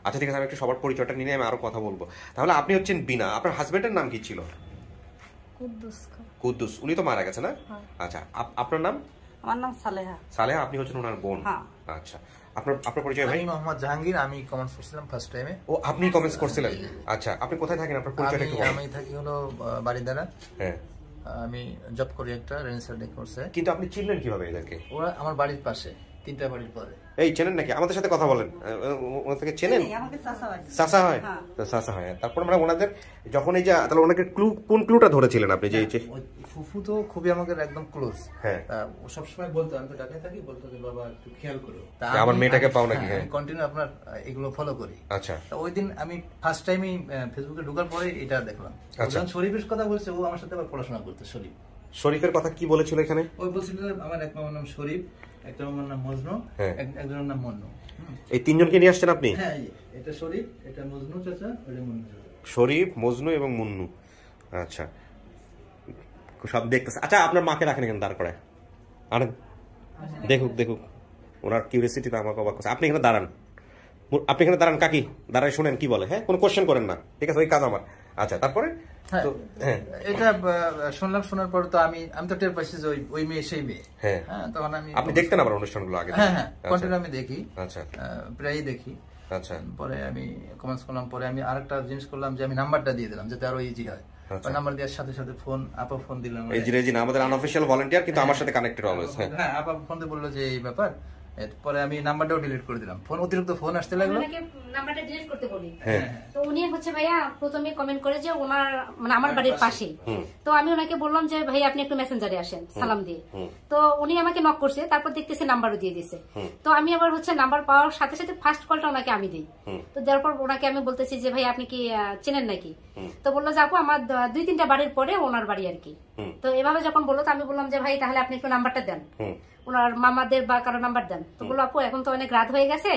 S3: আচ্ছা, ঠিক আছে, আমি একটু সবার পরিচয়টা নিয়ে আমি আরো কথা বলবো। তাহলে আপনি হচ্ছেন বিনা, আপনার হাজবেন্ডের নাম কি ছিল?
S2: কুদ্দুস খান।
S3: কুদ্দুস। উনি তো মারা গেছে না? আচ্ছা, আপনার নাম?
S4: আমার নাম সালেহা।
S3: সালেহা। আপনি হচ্ছেন ওনার বোন?
S4: হ্যাঁ।
S3: আচ্ছা, আপনার পরিচয় ভাই?
S5: আমি মোহাম্মদ জাহাঙ্গীর, আমি কমেন্টস করছিলাম ফার্স্ট টাইমে।
S3: ও, আপনি কমেন্টস করছিলেন? আচ্ছা, আপনি কোথায় থাকেন? আপনার পরিচয়টা একটু বলুন।
S5: আমি থাকি হলো বাড়িদারা।
S3: হ্যাঁ,
S5: আমি জব করি একটা রেঞ্জার ডেকোর্সে।
S3: কিন্তু আপনি চিনলেন কিভাবে এদেরকে?
S5: ওরা আমার বাড়ির পাশে, 3টা বাড়ির পরে।
S3: এই চেনেন নাকি? আমাদের সাথে কথা বলেন। ওনার থেকে চেনেন?
S4: আমাকে চাচা হয়।
S3: চাচা হয়? তো চাচা হয়। তারপর মানে ওনাদের যখন এই যে, তাহলে ওনাকে কোন ক্লুটা ধরেছিলেন আপনি? যে
S5: ওই ফুফু তো খুবই আমাদের একদম ক্লোজ।
S3: হ্যাঁ,
S5: ও সবসময় বলতো, আমি তো ঢাকায় থাকি, বলতো যে বাবা একটু খেয়াল করো,
S3: আমার মেয়েটাকে পাও নাকি? হ্যাঁ,
S5: কন্টিনিউ আপনার এগুলো ফলো করি।
S3: আচ্ছা,
S5: তা ওই দিন আমি ফার্স্ট টাইমই ফেসবুকে ঢোকার পরে এটা দেখলাম। যখন শরীফের কথা বলছে, ও আমার সাথে আবার পড়াশোনা করতে।
S3: শরীফের কথা কি বলেছিল এখানে?
S5: ওই বলছিল আমার এক মামার নাম শরীফ, একটা মামার নাম মজনু, একজনের নাম মন্নু।
S3: এই তিনজনকে নিয়ে আসছেন আপনি?
S5: হ্যাঁ, এটা শরীফ, এটা মজনু চাচা, ওটা মন্নু চাচা।
S3: শরীফ, মজনু এবং মুন্নু। আচ্ছা, সব দেখতেছে। আচ্ছা, আপনার মাকে রাখেন এখানে দাঁড় করে, আনেন, দেখুক ওনার কিউরিয়াসিটি আমাকে অবাক করছে। আপনি এখানে দাঁড়ান, কাকি দাঁড়ায় শুনেন কি বলে। হ্যাঁ, কোনো কোশ্চেন করেন না, ঠিক আছে? ওই কাজ আমার। আচ্ছা, তারপরে
S5: এটা শোনার পর তো আমি তো টের পাইছি যে ওই মেয়ে সেই মেয়ে। হ্যাঁ, তখন
S3: আপনি দেখতেন আবার অনুষ্ঠানগুলো আগে?
S5: হ্যাঁ, কন্টিনিউ আমি দেখি।
S3: আচ্ছা,
S5: প্রায়ই দেখি।
S3: আচ্ছা,
S5: পরে আমি কমেন্টস করলাম, পরে আমি আরেকটা জিনিস করলাম যে আমি নাম্বারটা দিয়ে দিলাম যাতে আরো ইজি হয়। নাম্বার দেওয়ার সাথে সাথে আপা ফোন দিলাম।
S3: এই জি না, আমাদের আনঅফিশিয়াল ভলান্টিয়ার, কিন্তু আমার সাথে কানেক্টেড অলওয়েজ।
S5: হ্যাঁ, আপা ফোন দিয়ে বললো যে এই ব্যাপার। পরে আমি নাম্বারটাও ডিলিট করে দিলাম, অতিরিক্ত ফোন আসতে লাগলো।
S6: নাম্বারটা ডিলিট করতে বলি। তো উনি হচ্ছে ভাইয়া প্রথমে কমেন্ট করে যে ওনার মানে আমার বাড়ির পাশেই। তো আমি ওনাকে বললাম যে ভাই আপনি একটু মেসেঞ্জারে আসেন সালাম দিয়ে। তো উনি আমাকে নক করছে, তারপর দেখতেছে নাম্বারও দিয়ে দিছে। তো আমি আবার হচ্ছে নাম্বার পাওয়ার সাথে সাথে ফার্স্ট কলটা ওনাকে আমি দিই। তো দেওয়ার পর ওনাকে আমি বলতেছি যে ভাই আপনি কি চেনেন নাকি? তো বললো যে আপু আমার 2-3টা বাড়ির পরে ওনার বাড়ি আর কি। তো এভাবে যখন বললো, তো আমি বললাম যে ভাই তাহলে আপনি একটু নাম্বারটা দেন, ওনার মামাদের বা কারো নাম্বার দেন। তো বললো আপু এখন তো অনেক রাত হয়ে গেছে,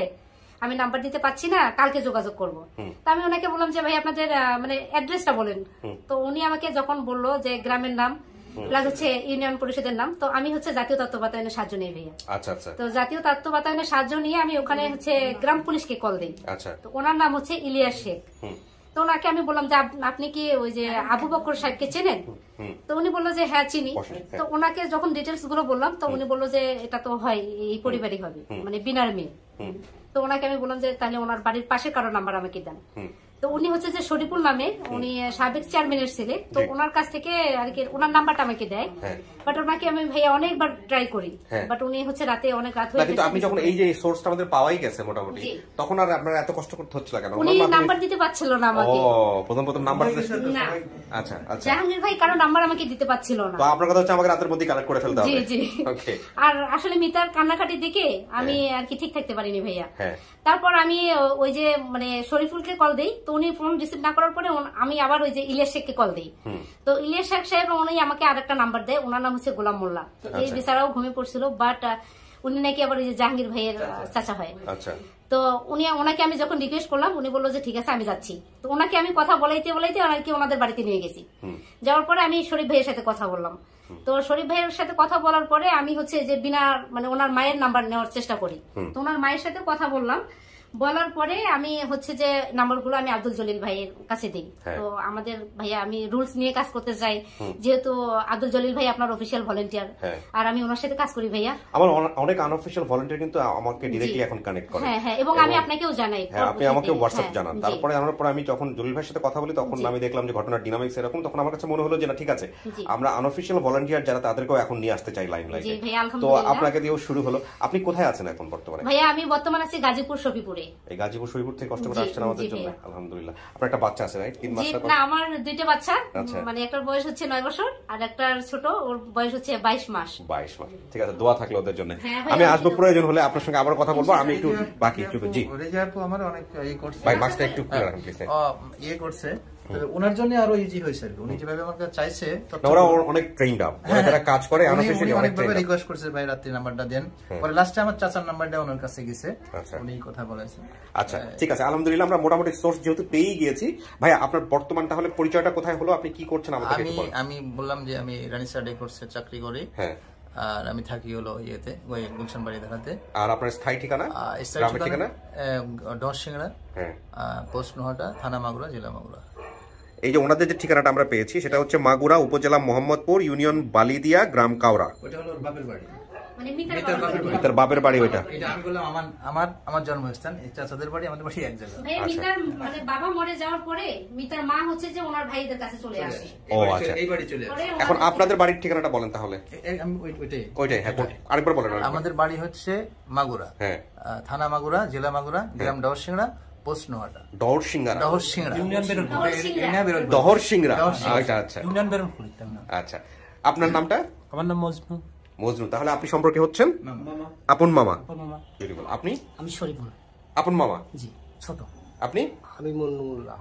S6: আমি নাম্বার দিতে পারছি না, কালকে যোগাযোগ করব। তো আমি ওনাকে বললাম যে ভাই আপনাদের মানে অ্যাড্রেসটা বলেন। তো উনি আমাকে যখন বললো যে গ্রামের নাম প্লাস হচ্ছে ইউনিয়ন পরিষদের নাম, তো আমি হচ্ছে জাতীয় তত্ত্ব বাতায়নের সাহায্য নিয়ে ভাইয়া।
S3: আচ্ছা, আচ্ছা।
S6: তো জাতীয় তত্ত্ব বাতায়নের সাহায্য নিয়ে আমি ওখানে হচ্ছে গ্রাম পুলিশকে কল দিই।
S3: আচ্ছা।
S6: তো ওনার নাম হচ্ছে ইলিয়াস শেখ। তো ওনাকে আমি বললাম যে আপনি কি ওই যে আবু বকর সাহেবকে চেনেন? তো উনি বললো যে হ্যাঁ চিনি। তো ওনাকে যখন ডিটেলস গুলো বললাম, তো উনি বললো যে এটা তো হয় এই পরিবারই হবে, মানে বিনার মেয়ে। তো ওনাকে আমি বললাম যে তাহলে ওনার বাড়ির পাশে কারো নাম্বার আমাকে দেন। তো উনি হচ্ছে যে শরীফুল নামে, উনি সাবেক চেয়ারম্যানের ছেলে। তো ওনার কাছ থেকে আর কি ওনার নাম্বারটা আমাকে দেয়, বাট ওনাকে আমি ভাইয়া অনেকবার ট্রাই করি, বাট উনি হচ্ছে রাতে অনেক রাত হয়ে
S3: গেছে। আপনি যখন এই যে সোর্সটা আমাদের পাওয়াই গেছে মোটামুটি, তখন আর আপনার এত কষ্ট করতে হচ্ছে না কেন?
S6: উনি নাম্বার দিতে পারছিল না আমাকে।
S3: ও, প্রথম নাম্বার
S6: না।
S3: আচ্ছা, আচ্ছা।
S6: জাহাঙ্গীর ভাই কারো নাম্বার আমাকে দিতে পারছিল না।
S3: তো আপনার কথা হচ্ছে আমাকে রাতের মধ্যে কালেক্ট করে ফেলতে হবে।
S6: জি জি। ওকে। আর আসলে মিতার কান্নাকাটি দেখে আমি আর কি ঠিক থাকতে পারিনি ভাইয়া। তারপর আমি ওই যে মানে শরীফুলকে কল দেই, তো উনি ফোন রিসিভ না করার পরে আমি আবার ওই যে ইলিয়াস শেখকে কল দিই। তো ইলিয়াস শেখ সাহেব উনি আমাকে আরেকটা নাম্বার দেয়, ওনার নাম হচ্ছে গোলাম মোল্লা। তো এই বেচারাও ঘুমিয়ে পড়ছিল, বাট উনি নাকি আবার ওই যে জাহাঙ্গীর ভাইয়ের চাচা হয়। তো ওনাকে আমি যখন রিকোয়েস্ট করলাম, উনি বললো যে ঠিক আছে আমি যাচ্ছি। তো ওনাকে আমি কথা বলাইতে আর কি ওনাদের বাড়িতে নিয়ে গেছি। যাওয়ার পরে আমি শরীফ ভাইয়ের সাথে কথা বললাম। তো শরীফ ভাইয়ের সাথে কথা বলার পরে আমি হচ্ছে যে বিনা মানে ওনার মায়ের নাম্বার নেওয়ার চেষ্টা করি। তো ওনার মায়ের সাথে কথা বললাম, বলার পরে আমি হচ্ছে যে নাম্বারগুলো আমি আব্দুল জলিল ভাইয়ের কাছে দিই। তো আমাদের ভাইয়া আমি রুলস নিয়ে কাজ করতে চাই, যেহেতু আব্দুল জলিল ভাই আপনার অফিসিয়াল ভলান্টিয়ার, আর আমি ওনার সাথে কাজ করি ভাইয়া।
S3: আমার অনেক আনঅফিশিয়াল ভলান্টিয়ার কিন্তু আমাকে ডিরেক্টলি এখন কানেক্ট করে।
S6: হ্যাঁ, এবং আমি আপনাকেও জানাই,
S3: আপনি আমাকে হোয়াটসঅ্যাপ জানান। তারপরে জানার পর আমি যখন জলিল ভাইয়ের সাথে কথা বলি তখন আমি দেখলাম যে ঘটনার ডিনামিক্স এরকম, তখন আমার কাছে মনে হলো যে না ঠিক আছে, আমরা আনঅফিশিয়াল ভলান্টিয়ার যারা তাদেরকেও এখন নিয়ে আসতে চাই লাইমলাইটে। তো আপনাকে দিয়েও শুরু হলো। আপনি কোথায় আছেন এখন বর্তমানে?
S6: ভাইয়া আমি বর্তমানে আছি গাজীপুর শফিপুরে।
S3: এই গাজীপুর শফিপুর থেকে কষ্ট করে আসছেন আমাদের জন্য, আলহামদুলিল্লাহ। আপনার একটা বাচ্চা আছে রাইট? 3 মাস?
S6: না, আমার 2টা বাচ্চা, মানে একটার বয়স হচ্ছে 9 বছর আর একটার ছোট, ওর বয়স হচ্ছে 22 মাস।
S3: 22 মাস, ঠিক আছে, দোয়া থাকলো ওদের জন্য। আমি আসবো, প্রয়োজন হলে আপনার সঙ্গে আবার কথা বলবো। আমি একটু বাকি একটু জি
S7: আমার অনেক ই করছে
S3: ভাই, মাছটা একটু ক্লিয়ার রাখুন প্লিজ।
S7: ইয়ে করছে ওনার জন্য আরো ইজি হয়েছে, উনি যেভাবে আমাকে চাইছে
S3: ওরা অনেক ট্রেনড আপ, যারা কাজ করে আনঅফিশিয়ালি অনেক
S7: ভাবে রিকোয়েস্ট করছে ভাই রাত্রি নাম্বারটা দেন, পরে লাস্টে আমার চাচার নাম্বারটা ওনার কাছে গেছে, উনি কথা বলেছেন।
S3: আচ্ছা ঠিক আছে, আলহামদুলিল্লাহ আমরা মোটামুটি সোর্স যেহেতু পেয়ে গিয়েছি। ভাই আপনার বর্তমান তাহলে পরিচয়টা কোথায় হলো, আপনি কি করছেন আমাদেরকে একটু বলুন।
S7: আমি বললাম যে আমি রানিসা ডেকোর্সে চাকরি করি, হ্যাঁ, আর আমি থাকি হলো ইয়েতে ওই গুলশান বাড়ি ধারাতে।
S3: আর আপনার স্থায়ী ঠিকানা? গ্রামের ঠিকানা
S7: ডরসিংড়া, হ্যাঁ, পোস্ট নোহাটা, থানা মাগুরা, জেলা মাগুরা।
S3: এই যে ওনাদের যে ঠিকানাটা আমরা পেয়েছি সেটা হচ্ছে মাগুরা, উপজেলা মোহাম্মদপুর, ইউনিয়ন বালিদিয়া, গ্রাম কাউরা।
S7: ওটা হলো বাপের বাড়ি,
S3: মিতার বাপের বাড়ি ওইটা।
S7: এটা আমি বললাম আমার জন্মস্থান, এই চাচাদের বাড়ি, আমাদের বাড়ি এক জায়গা।
S6: মিতার মানে বাবা মরে যাওয়ার পরে মিতার মা হচ্ছে যে ওনার ভাইদের কাছে চলে আসে।
S3: ও আচ্ছা,
S7: এই বাড়ি চলে আসে।
S3: এখন আপনাদের বাড়ির ঠিকানাটা বলেন তাহলে।
S7: আমি
S3: ওইটাই, হ্যাঁ আরেকবার বলেন।
S7: আমাদের বাড়ি হচ্ছে মাগুরা, হ্যাঁ, থানা মাগুরা, জেলা মাগুরা, গ্রাম ডরসিংড়া, পোস্ট নোহাটা।
S3: ডরসিংড়া,
S7: ইউনিয়ন বেরোল,
S3: ডহরসিংড়া, আচ্ছা আচ্ছা,
S7: ইউনিয়ন বেরোল।
S3: আচ্ছা, আপনার নামটা?
S7: আমার নাম মজনু।
S3: মজনু, তাহলে আপনি সম্পর্কে হচ্ছেন আপন মামা। আপনি?
S8: আমি শরীফুল।
S3: আপন মামা?
S8: জি, ছোট।
S3: আপনি?
S8: আমি মন্নুল্লাহ।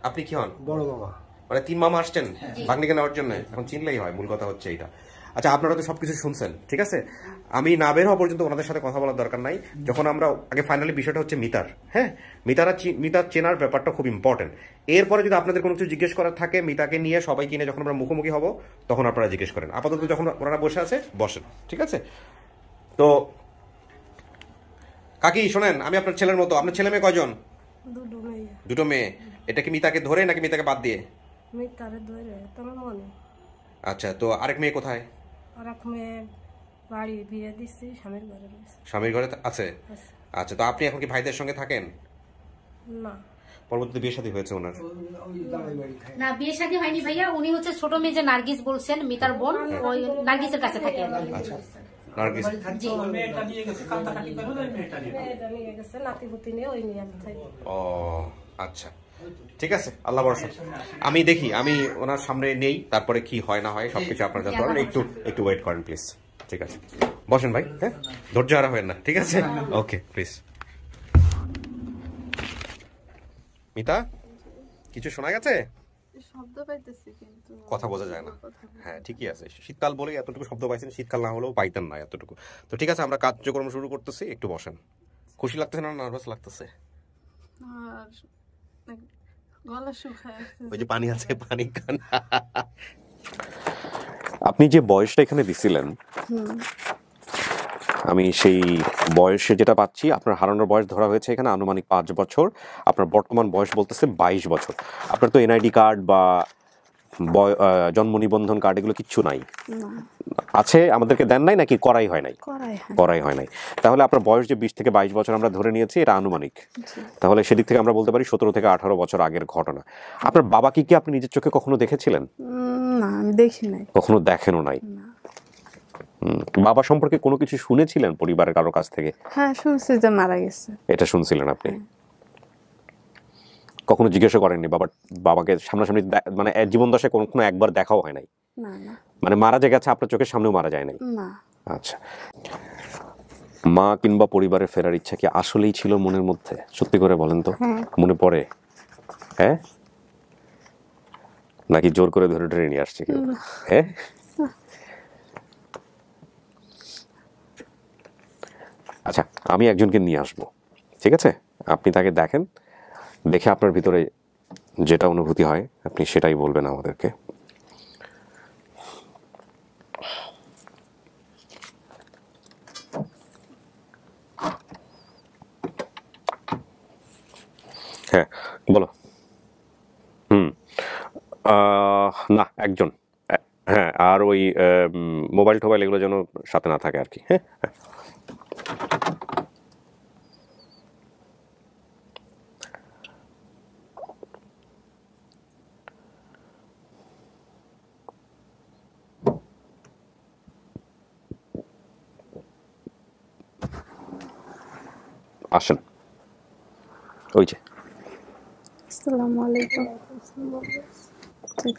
S3: আপনি কি হন?
S8: বড় মামা।
S3: মানে 3 মামা আসছেন ভাগ্নিকে নেওয়ার জন্য? এখন চিনলেই হয়, মূল কথা হচ্ছে এইটা। আচ্ছা, আপনারা তো সবকিছু শুনছেন, ঠিক আছে, আমি না বের হওয়া পর্যন্ত ওনাদের সাথে কথা বলার দরকার নাই। যখন আমরা আগে ফাইনালি বিষয়টা হচ্ছে মিতার, হ্যাঁ, মিতার চেনার ব্যাপারটা খুব ইম্পর্টেন্ট। এরপরে যদি আপনাদের কোনো কিছু জিজ্ঞেস করার থাকে মিতাকে নিয়ে, সবাইকে নিয়ে যখন আমরা মুখোমুখি হব তখন আপনারা জিজ্ঞেস করেন। আপাতত যখন ওনারা বসে আছে বসেন, ঠিক আছে? তো কাকি শোনেন, আমি আপনার ছেলের মতো। আপনার ছেলে মেয়ে কয়জন? দুটো মেয়ে। এটা কি মিতাকে ধরে নাকি মিতাকে বাদ দিয়ে?
S2: মিতারে ধরে তোমার মনে।
S3: আচ্ছা, তো আরেক মেয়ে কোথায়?
S2: আরেক মেয়ে বাড়ি বিয়ে দিচ্ছি, স্বামীর ঘরে।
S3: স্বামীর ঘরে আছে? আচ্ছা, তো আপনি এখন কি ভাইদের সঙ্গে থাকেন?
S2: না,
S3: পরবর্তীতে বিয়ে শাদী হয়েছে ওনার?
S6: না, বিয়ে শাদী হয়নি ভাইয়া। উনি হচ্ছে ছোট মেয়ে যে নার্গিস বলছেন, মিতার বোন, ওই নার্গিসের কাছে থাকে।
S3: আচ্ছা, নার্গিস ও আচ্ছা, ঠিক আছে, আল্লাহ ভরসা। আমি দেখি, আমি ওনার সামনে নেই, তারপরে কি হয় না হয় সবকিছু আপনারা জানতে পারবেন। একটু ওয়েট করেন প্লিজ, ঠিক আছে? বসেন ভাই, হ্যাঁ, ধৈর্য হারা হয় না, ঠিক আছে? Okay please. মিতা, কিছু শোনা গেছে?
S1: শব্দ পাইতেছি কিন্তু
S3: কথা বোঝা যায় না। হ্যাঁ ঠিকই আছে, শীতকাল বলে এতটুকু শব্দ পাইছেন, শীতকাল না হলেও পাইতেন না এতটুকু। তো ঠিক আছে, আমরা কার্যক্রম শুরু করতেছি, একটু বসেন। খুশি লাগতেছে না নার্ভাস লাগতেছে?
S1: আর গলা শুকায় আছে।
S3: ওই যে পানি আছে, পানি খান। আপনি যে বয়সটা এখানে দিছিলেন, আমি সেই বয়সে যেটা পাচ্ছি, আপনার হারানোর বয়স ধরা হয়েছে এখানে আনুমানিক 5 বছর। আপনার বর্তমান বয়স বলতেছে 22 বছর। আপনার তো এনআইডি কার্ড বা জন্ম নিবন্ধন কার্ড এগুলো কিচ্ছু নাই? আছে, আমাদেরকে দেন নাই নাকি করাই হয় নাই? করাই হয় নাই। তাহলে আপনার বয়স যে 20 থেকে 22 বছর আমরা ধরে নিয়েছি, এটা আনুমানিক। তাহলে সেদিক থেকে আমরা বলতে পারি 17 থেকে 18 বছর আগের ঘটনা। আপনার বাবাকে কি আপনি নিজের চোখে কখনো দেখেছিলেন?
S1: না, আমি দেখি নাই।
S3: কখনো দেখেনও নাই? বাবা সম্পর্কে কোনো কিছু শুনেছিলেন পরিবারের কারো কাছ থেকে?
S1: হ্যাঁ, শুনছি যে মারা গেছে।
S3: এটা শুনছিলেন আপনি? কখনো জিজ্ঞাসা করেননি বাবাকে সামনাসামনি? মানে জীবন দশায় কোনো একবার দেখাও হয় নাই?
S1: না না,
S3: মানে মারা যে গেছে আপনার চোখের সামনেও মারা যায় নাই?
S1: না।
S3: আচ্ছা, মা কিংবা পরিবারের ফেরার ইচ্ছা কি আসলেই ছিল মনের মধ্যে? সত্যি করে বলেন তো, মনে পড়ে? হ্যাঁ, নাকি জোর করে ধরে ধরে নিয়ে আসছে কেউ? হ্যাঁ, আচ্ছা, আমি একজনকে নিয়ে আসবো, ঠিক আছে? আপনি তাকে দেখেন, দেখে আপনার ভিতরে যেটা অনুভূতি হয় আপনি সেটাই বলবেন আমাদেরকে। হ্যাঁ বলো। না একজন, হ্যাঁ, আর ওই মোবাইল টোবাইল এগুলো যেন সাথে না থাকে আর কি। হ্যাঁ হ্যাঁ। আসেন, ওই যে।
S1: আসসালামু আলাইকুম।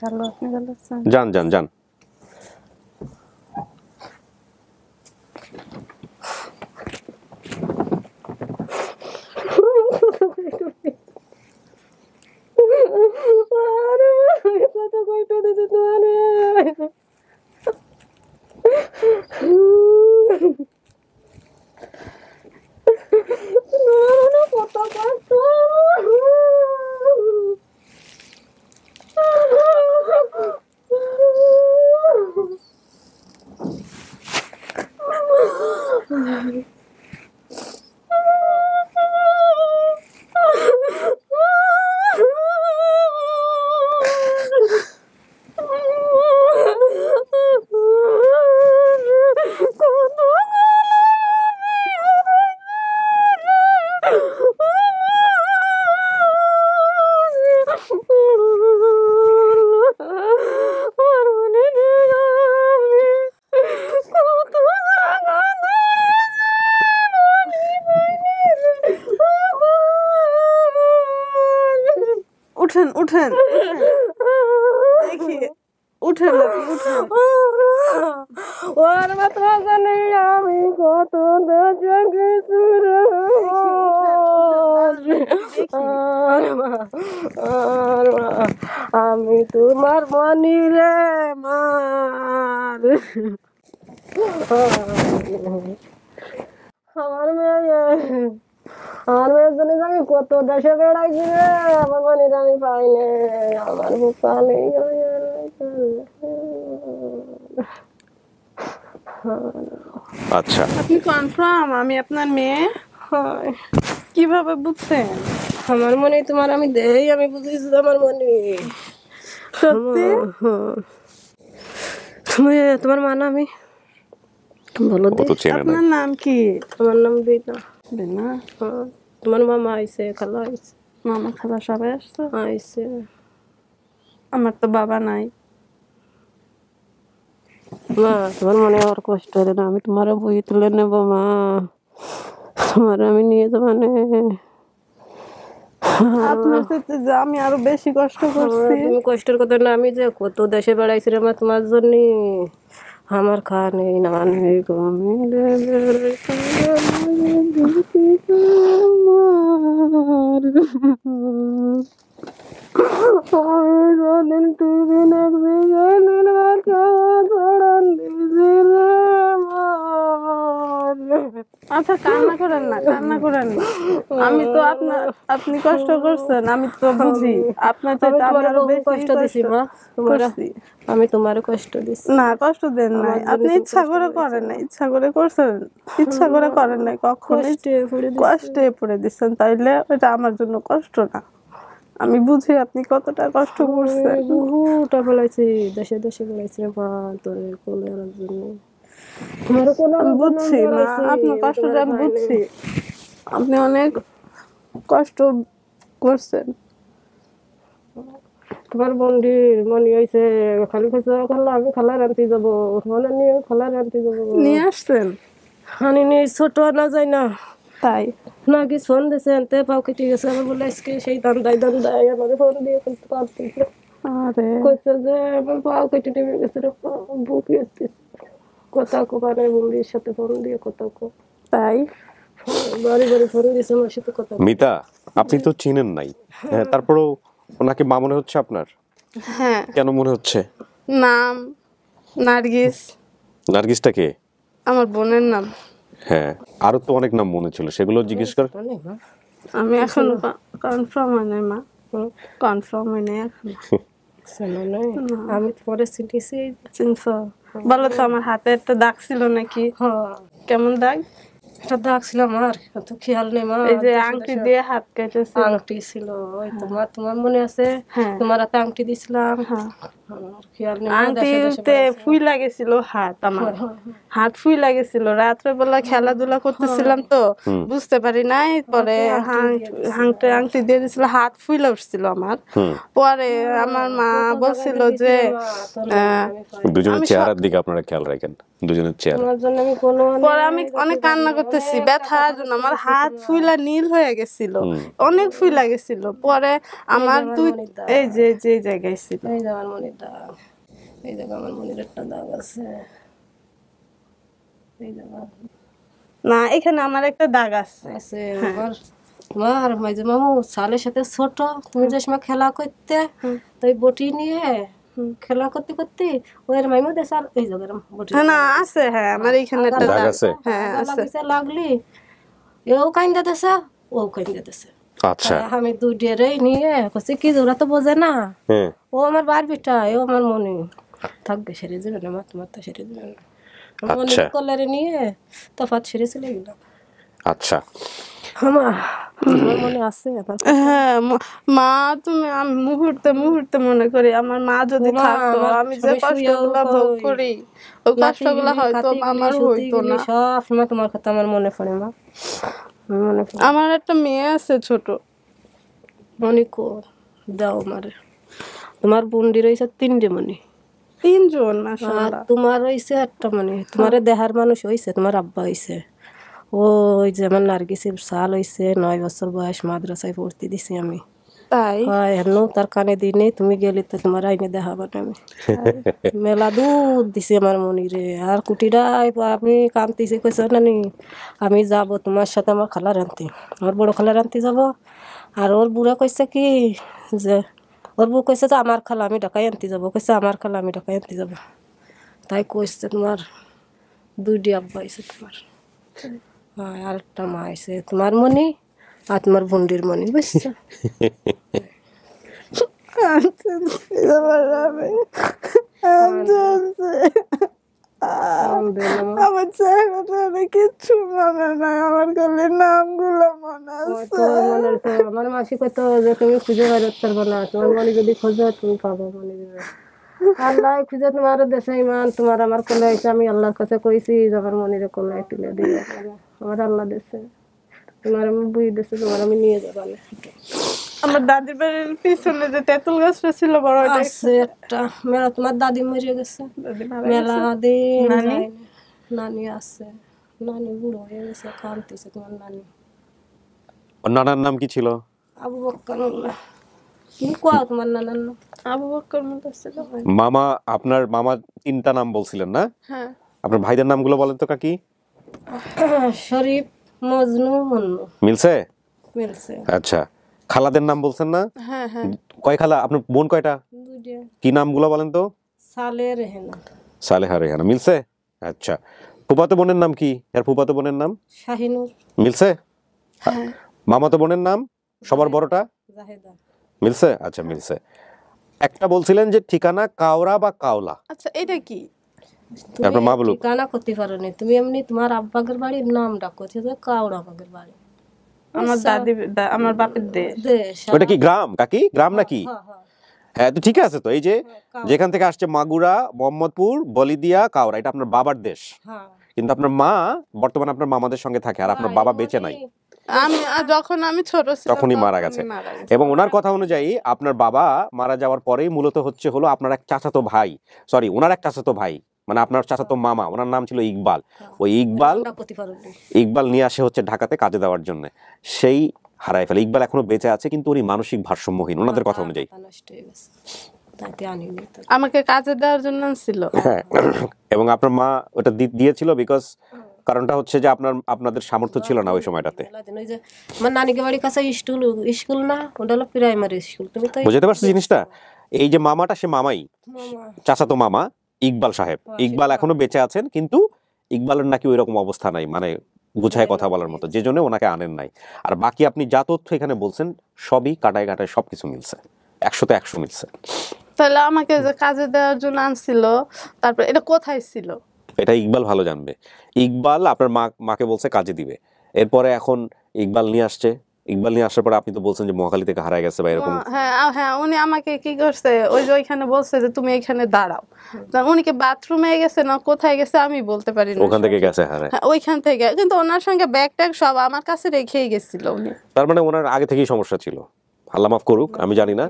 S1: ভালো, আপনি ভালো আছেন?
S3: যান যান যান।
S2: কত কষ্ট দিতে তোমার, কত কষ্ট।
S1: উঠেন উঠেন, দেখি উঠেন উঠেন।
S2: ওর মাত্র জানি আমি কত আমি তোমার মনি রে মার। আমার মেয়ের জন্য আমি কত দেশে বেড়াইছি রে, আমার মনির আমি পাইনি, আমার বুকালে।
S3: আচ্ছা,
S1: আপনি কনফার্ম আমি আপনার মেয়ে? কিভাবে বুঝছেন?
S2: আমার মনে তোমার আমি দেই, আমি বুঝেছি আমার মনে।
S1: সত্যি?
S2: তোমার মা না আমি? বলো
S3: ও তো চেনে না।
S1: আপনার নাম কি?
S2: আমার নাম বিনা।
S1: বিনা?
S2: তোমার মামা আইছে, খালা আইছে,
S1: মামা খালা সবাই আসছে?
S2: আইছে।
S1: আমার তো বাবা নাই।
S2: মা তোমার মনে আর কষ্ট হবে না, আমি তোমার বই তুলে নেবো মা, তোমার আমি নিয়ে যাবো। মানে
S1: আপনার সাথে যে আমি আরো বেশি কষ্ট করছি।
S2: তুমি কষ্টের কথা না, আমি যে কত দেশে বেড়াইছি রে মা তোমার জন্য, আমার খাওয়া নেই না নেই গো।
S1: আচ্ছা কান্না করেন না, কান্না করেন না। আমি তো আপনি কষ্ট করছেন, আমি তো বুঝি। আপনার তো আরো বেশি
S2: কষ্ট দিছি মা, আমি তোমার কষ্ট দিছি
S1: না। কষ্ট দেন নাই, আপনি ইচ্ছা করে করেন না, ইচ্ছা করে করছেন, ইচ্ছা করে করেন নাই কখনো, কষ্টে পড়ে দিচ্ছেন। তাইলে ওইটা আমার জন্য কষ্ট না। আমি বুঝি আপনি কতটা কষ্ট করছেন।
S2: বহুটা বেড়াইছি, দেশে দেশে বেড়াইছি মা তোর কোলে জন্য।
S1: আমি বুঝছি মা, আপনার কষ্টটা আমি বুঝছি। আপনি অনেক কষ্ট করছেন।
S2: তোমার বন্ডির মনে হয়েছে খালি খাইছে, আমি খালা রান্তি যাবো, মনে নিয়ে খালা রান্তি যাবো
S1: নিয়ে আসছেন?
S2: হানি নিয়ে ছোট না যায় না,
S1: তাই
S2: নাকি ফোন দিয়েছে আনতে পাও কেটে গেছে। আমি বলে আজকে সেই দান্দাই আমাকে ফোন দিয়ে কাঁদতেছে,
S1: আরে
S2: কইছে যে আমার পাও কেটে নেমে গেছে, বুকে কথা কোপারে বন্ডির সাথে ফোন দিয়ে কথা কো।
S1: তাই
S2: বাড়ি বাড়ি ফোন দিয়েছে আমার সাথে কথা।
S3: মিতা, আপনি তো চিনেন নাই, তারপরেও ওনাকে মা মনে হচ্ছে আপনার?
S1: হ্যাঁ।
S3: কেন মনে হচ্ছে?
S1: নাম নার্গিস।
S3: নার্গিসটা কে?
S1: আমার বোনের নাম।
S3: হ্যাঁ, আরো তো অনেক নাম মনে ছিল, সেগুলো জিজ্ঞেস কর।
S1: আমি এখন কনফার্ম হয় নাই মা, কনফার্ম হয় নাই এখন।
S2: আমি পরে চিনতেছি।
S1: চিনছ? বলো তো আমার হাতে একটা দাগ ছিল নাকি? কেমন দাগ?
S2: এটা দাগ ছিল আমার, এত খেয়াল নেই মা।
S1: এই যে আংটি দিয়ে হাত কেটেছে।
S2: আংটি ছিল ওই তোমার, তোমার মনে আছে?
S1: হ্যাঁ।
S2: তোমার হাতে আংটি দিছিলাম।
S1: হ্যাঁ।
S2: আমার খেয়াল নেই।
S1: আংটিতে ফুই লাগেছিল হাত, আমার হাত ফুই লাগেছিল। রাত্রে বেলা খেলাধুলা করতেছিলাম তো বুঝতে পারি নাই, পরে আংটি দিয়ে দিছিল, হাত ফুইলা উঠছিল আমার। পরে আমার মা বলছিল যে
S3: দুজনের চেহারার দিকে আপনারা খেয়াল রাখেন, দুজনের চেহারা।
S2: তোমার জন্য আমি কোনো
S1: পরে আমি অনেক কান্না করতেছি ব্যথার জন্য, আমার হাত ফুইলা নীল হয়ে গেছিল, অনেক ফুইলা গেছিল। পরে আমার এই যে যে জায়গায় ছিল,
S2: এই যে আমার মনির দাগ, এই জায়গা আমার মনির একটা দাগ আছে, এই জায়গা
S1: না এখানে আমার একটা দাগ আছে।
S2: আছে। তোমার মাঝে মামু সালের সাথে ছোট, তুমি যে সময় খেলা করতে তো ওই বটি নিয়ে খেলা করতে করতে ওই মাইমু দেশে এই জায়গার বটি
S1: না আছে, হ্যাঁ আমার এখানে একটা দাগ আছে। হ্যাঁ আছে।
S2: লাগলি এও কাইন্দা দেশে, ও কাইন্দা দেশে।
S3: আচ্ছা,
S2: আমি দুই ডেরেই নিয়ে কইছি কি ওরা তো বোঝে না, ও আমার বার বিটা, ও আমার মনি থাকবে, সেরে যাবে না মা, তোমার তো সেরে যাবে না। মনি কলারে নিয়ে তফাৎ সেরে চলে গেলাম।
S3: আচ্ছা,
S2: আমার মনে আছে।
S1: হ্যাঁ মা, তুমি আমি মুহূর্তে মুহূর্তে মনে করি আমার মা যদি থাকতো, আমি যে কষ্টগুলো ভোগ করি ওই কষ্টগুলো হয়তো আমার হইতো না।
S2: সব সময় তোমার কথা আমার মনে পড়ে মা, মনে পড়ে।
S1: আমার একটা মেয়ে আছে ছোট,
S2: মনি কো দাও মারে। তোমার বুন্ডি রয়েছে 3টে মনি,
S1: 3 জন
S2: আর
S1: মাশাআল্লাহ।
S2: তোমার হইছে একটা মনি। তোমারে দেহার মানুষ হইছে, তোমার আব্বা হইছে ওই যে আমার নার্গিসের সাল হইছে, 9 বছর বয়স, মাদ্রাসায় ভর্তি দিছি আমি।
S1: তাই
S2: হেন তার কানে দিনে তুমি গেলে তো তোমার আইনে দেখাবো না আমি। মেলা দুধ দিছি আমার মনিরে। আর কুটিরা আপনি কামতিছে কইছে নানি আমি যাব তোমার সাথে, আমার খালার আনতে, আমার বড় খালার আনতে যাব। আর ওর বুড়া কইছে কি যে ওর বউ কইছে যে আমার খালা আমি ঢাকায় আনতে যাবো, কইছে আমার খালা আমি ঢাকায় আনতে যাবো। তাই কইছে তোমার 2টি আব্বা হয়েছে তোমার, আর একটা মা হয়েছে তোমার মনি, আর তোমার বোনটির মনি, বুঝছো?
S1: আমার চেহারাটা কিচ্ছু মনে নাই, আমার খালি নামগুলো মনে আছে।
S2: আমার মাসি কত যে তুমি খুঁজে বেরোতে পারবো না, তোমার মনি যদি খোঁজো তুমি পাবো মনি। আল্লাহ খুঁজে তোমার দেশে ইমান, তোমার আমার কোলে হয়েছে, আমি আল্লাহর কাছে কইছি আমার মনিরে কোলে তুলে দিয়ে আমার আল্লাহ দেশে, তোমার আমি বুঝি দেশে, তোমার আমি নিয়ে যাবো।
S1: আমার দাদির বাড়ির পিছনে যে তেঁতুল গাছটা ছিল বড়,
S2: আছে একটা মেলা, তোমার দাদি মরে গেছে মেলা দিন। নানি আছে, নানি বুড়ো হয়ে গেছে, কাঁদতেছে তোমার নানি।
S3: নানার নাম কি ছিল?
S2: আবু বক্কর মোল্লা। তুমি কোয়া তোমার নানার নাম?
S1: আবু বকর মোল্লা ছিল।
S3: মামা, আপনার মামা 3টা নাম বলছিলেন না?
S1: হ্যাঁ।
S3: আপনার ভাইদের নামগুলো বলেন তো কাকি।
S2: শরীফ, মজনু, মন্নু।
S3: মিলছে?
S2: মিলছে।
S3: আচ্ছা, খালাদের নাম বলছেন না?
S1: হ্যাঁ হ্যাঁ।
S3: কয় খালা? আপনার বোন কয়টা?
S2: 2টা।
S3: কি নামগুলো বলেন তো?
S2: সালে রেহেনা।
S3: সালেহা রেহানা। মিলছে? আচ্ছা, ফুফাতো বোনের নাম কি? এর ফুফাতো বোনের নাম
S2: শাহিনুর।
S3: মিলছে? মামাতো বোনের নাম সবার বড়টা?
S2: জাহেদা।
S3: মিলছে? আচ্ছা মিলছে। একটা বলছিলেন যে ঠিকানা কাওরা বা কাওলা।
S1: আচ্ছা এটা কি?
S3: আপনার মা বলুক।
S2: ঠিকানা করতে পারো না তুমি, এমনি তোমার আব্বাগের বাড়ির নাম ডাকো, কাউড়া বাগের বাড়ি।
S1: আমার দাদি, আমার বাপের দেশ।
S3: ওটা কি গ্রাম কাকি? গ্রাম নাকি? হ্যাঁ, তো ঠিক আছে তো। এই যে যেখান থেকে আসছে মাগুরা, মোহাম্মদপুর, বলিদিয়া, কাওড়া, এটা আপনার বাবার দেশ। কিন্তু আপনার মা বর্তমানে আপনার মামাদের সঙ্গে থাকে, আর আপনার বাবা বেঁচে নাই।
S1: আমি যখন আমি ছোট ছিলাম
S3: তখনই মারা গেছে। এবং ওনার কথা অনুযায়ী আপনার বাবা মারা যাওয়ার পরেই মূলত হলো আপনার এক চাচাতো ভাই, সরি ওনার এক চাচাতো ভাই, মানে আপনার চাচাতো মামা, ওনার নাম ছিল ইকবাল। ওই ইকবাল নিয়ে আসে হচ্ছে ঢাকাতে কাজে দেওয়ার জন্য, সেই হারায় ফেলে। ইকবাল এখনো বেঁচে আছে, কিন্তু উনি মানসিক ভারসাম্যহীন ওনাদের কথা অনুযায়ী।
S1: আমাকে কাজে দেওয়ার জন্য ছিল।
S3: হ্যাঁ, এবং আপনার মা ওটা দিয়েছিল বিকজ কারণটা হচ্ছে যে আপনাদের সামর্থ্য ছিল না ওই সময়টাতে।
S2: আমার নানিকে বাড়ির কাছে স্কুল না, ওটা হলো প্রাইমারি স্কুল। তুমি তো
S3: বুঝতে পারছো জিনিসটা? এই যে মামাটা, সে মামাই চাচাতো মামা ইকবাল সাহেব। ইকবাল এখনো বেঁচে আছেন, কিন্তু ইকবালের নাকি ওই রকম অবস্থা নাই, মানে গুছায় কথা বলার মতো, যে জন্য ওনাকে আনেন নাই। আর বাকি আপনি যা তথ্য এখানে বলছেন সবই কাটায় কাটায় সবকিছু মিলছে, 100তে 100 মিলছে।
S1: তাহলে আমাকে যে কাজে দেওয়ার জন্য আনছিল, তারপর এটা কোথায় ছিল?
S3: এটা ইকবাল ভালো জানবে। ইকবাল আপনার মাকে বলছে কাজে দিবে, এরপরে এখন ইকবাল নিয়ে আসছে, ইকবাল নিয়ে আসার পরে আপনি তো বলছেন যে মহাখালী থেকে হারায় গেছে বা এরকম।
S1: হ্যাঁ উনি আমাকে কি করছে, ওই যে ওইখানে বলছে যে তুমি এখানে দাঁড়াও, উনি কি বাথরুমে গেছে না কোথায় গেছে আমি বলতে পারি না,
S3: ওখান থেকে গেছে হারায়।
S1: ওইখান থেকে, কিন্তু ওনার সঙ্গে ব্যাগ ট্যাগ সব আমার কাছে রেখেই গেছিল উনি।
S3: তার মানে ওনার আগে থেকেই সমস্যা ছিল, আল্লাহ মাফ করুক, আমি জানি না,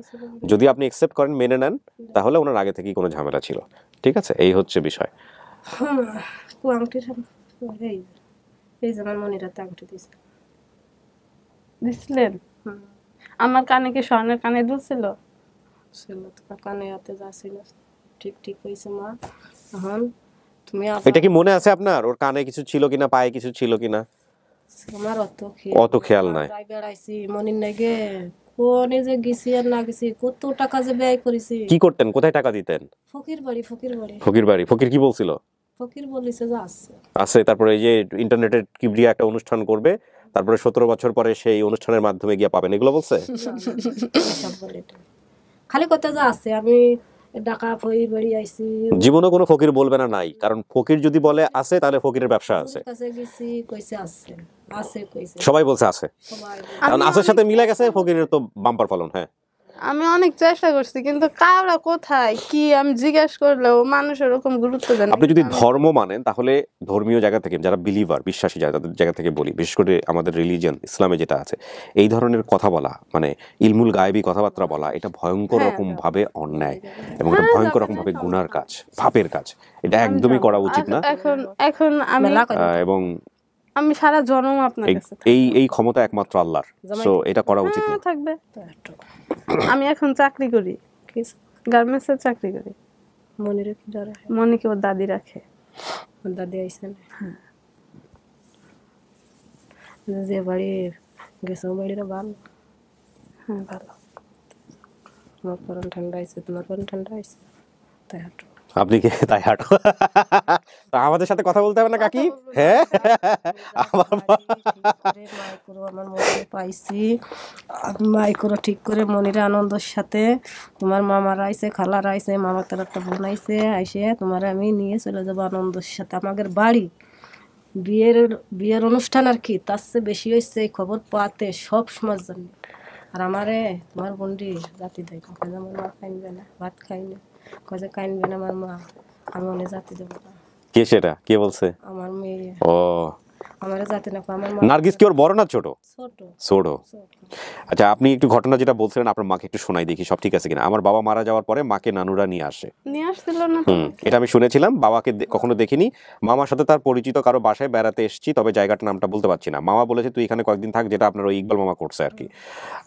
S3: যদি আপনি একসেপ্ট করেন মেনে নেন তাহলে ওনার আগে থেকেই কোনো ঝামেলা ছিল। ঠিক আছে, এই হচ্ছে বিষয়।
S2: এই যেমন মনিরাতে আংটি
S1: দিছিলেন? আমার কানে কি স্বর্ণের কানে দুলছিল?
S2: কানে হাতে যাচ্ছিল, ঠিক ঠিক হয়েছে মা। এখন তুমি
S3: এটা কি মনে আছে আপনার, ওর কানে কিছু ছিল কিনা, পায়ে কিছু ছিল কিনা?
S2: আমার
S3: অত খেয়াল নাই।
S2: বেড়াইছি মনির নাগে, কোনে যে গেছি আর না গেছি, কত টাকা যে ব্যয় করেছি।
S3: কি করতেন, কোথায় টাকা দিতেন?
S2: ফকির বাড়ি।
S3: ফকির বাড়ি। ফকির কি বলছিল?
S2: ফকির বলিছে যে
S3: আছে। তারপরে এই যে ইন্টারনেটের কিবরিয়া একটা অনুষ্ঠান করবে, তারপরে 17 বছর পরে সেই অনুষ্ঠানের মাধ্যমে গিয়ে পাবেন, এগুলো বলছে?
S2: খালি কথা যা আছে, আমি ঢাকা ফকির বাড়ি আইছি।
S3: জীবনে কোনো ফকির বলবে না নাই, কারণ ফকির যদি বলে আছে তাহলে ফকিরের ব্যবসা আছে।
S2: কাছে গেছি কইছে আছে, আছে কইছে,
S3: সবাই বলছে আছে, কারণ আছের সাথে মিলে গেছে, ফকিরের তো বাম্পার ফলন। হ্যাঁ,
S1: আমি অনেক চেষ্টা করছি, কিন্তু কারা কোথায় কি আমি জিজ্ঞাসা করলেও মানুষ এরকম গুরুত্ব দেন না।
S3: আপনি যদি ধর্ম মানেন তাহলে ধর্মীয় জায়গা থেকে, যারা বিলিভার, বিশ্বাসী যায়, তাদের জায়গা থেকে বলি, বিশেষ করে আমাদের রিলিজিয়ন ইসলামে যেটা আছে, এই ধরনের কথা বলা মানে ইলমুল গায়েবী কথাবার্তা বলা, এটা ভয়ঙ্কর রকম ভাবে অন্যায় এবং এটা ভয়ঙ্কর রকম ভাবে গুনার কাজ, পাপের কাজ। এটা একদমই করা উচিত না।
S1: এখন আমি
S3: এবং
S1: আমি সারা জন্ম আপনার কাছে
S3: এই ক্ষমতা একমাত্র আল্লাহর, সো এটা করা উচিত না।
S1: থাকবে। আমি এখন চাকরি করি, গার্মেন্টসের চাকরি করি।
S2: মনিরে কি ধরে,
S1: মনিকে ওর দাদি রাখে।
S2: ওর দাদি আইছেন যে বাড়ি গেছে, বাড়িটা ভালো।
S1: হ্যাঁ ভালো।
S2: তোমার পরন ঠান্ডা আইছে, তোমার পরন ঠান্ডা আইছে, তাই হাঁটো।
S3: আপনি কি তাই হাঁটো? আমাদের সাথে কথা বলতে হবে না কাকি? হ্যাঁ,
S2: আমার মনে পাইছি, মাইক্রো ঠিক করে মনির আনন্দের সাথে তোমার মামার আইছে, খালার আইছে, মামার তার একটা বোন আইছে, আইসে তোমার আমি নিয়ে চলে যাবো আনন্দের সাথে আমাদের বাড়ি। বিয়ের অনুষ্ঠান আর কি, তার চেয়ে বেশি হয়েছে এই খবর পাতে সব সমাজ জানি। আর আমারে তোমার বন্ডি জাতি দেয়, আমার মা খাইনবে না, ভাত খাইনি, কয়ে খাইনবে না আমার মা, আমি অনেক জাতি দেবো না।
S3: কে সেটা, কে বলছে?
S2: আমার মেয়ে।
S3: ও,
S2: আমারে জাতি না, আমার মা।
S3: নার্গিস কি ওর বড় না ছোট?
S2: ছোট।
S3: আচ্ছা, আপনি একটু ঘটনা যেটা বলছিলেন আপনার মাকে একটু শোনাই দেখি, সব ঠিক আছে কিনা। আমার বাবা মারা যাওয়ার পরে মাকে নানুরা নিয়ে আসছিল না? এটা আমি শুনেছিলাম, বাবাকে কখনো দেখিনি। মামার সাথে তার পরিচিত কারো বাসায় বেড়াতে এসেছি, তবে জায়গাটার নামটা বলতে পারছি না। মামা বলেছে তুই এখানে কয়েকদিন থাক, যেটা আপনার ওই ইকবাল মামা করছে আর কি।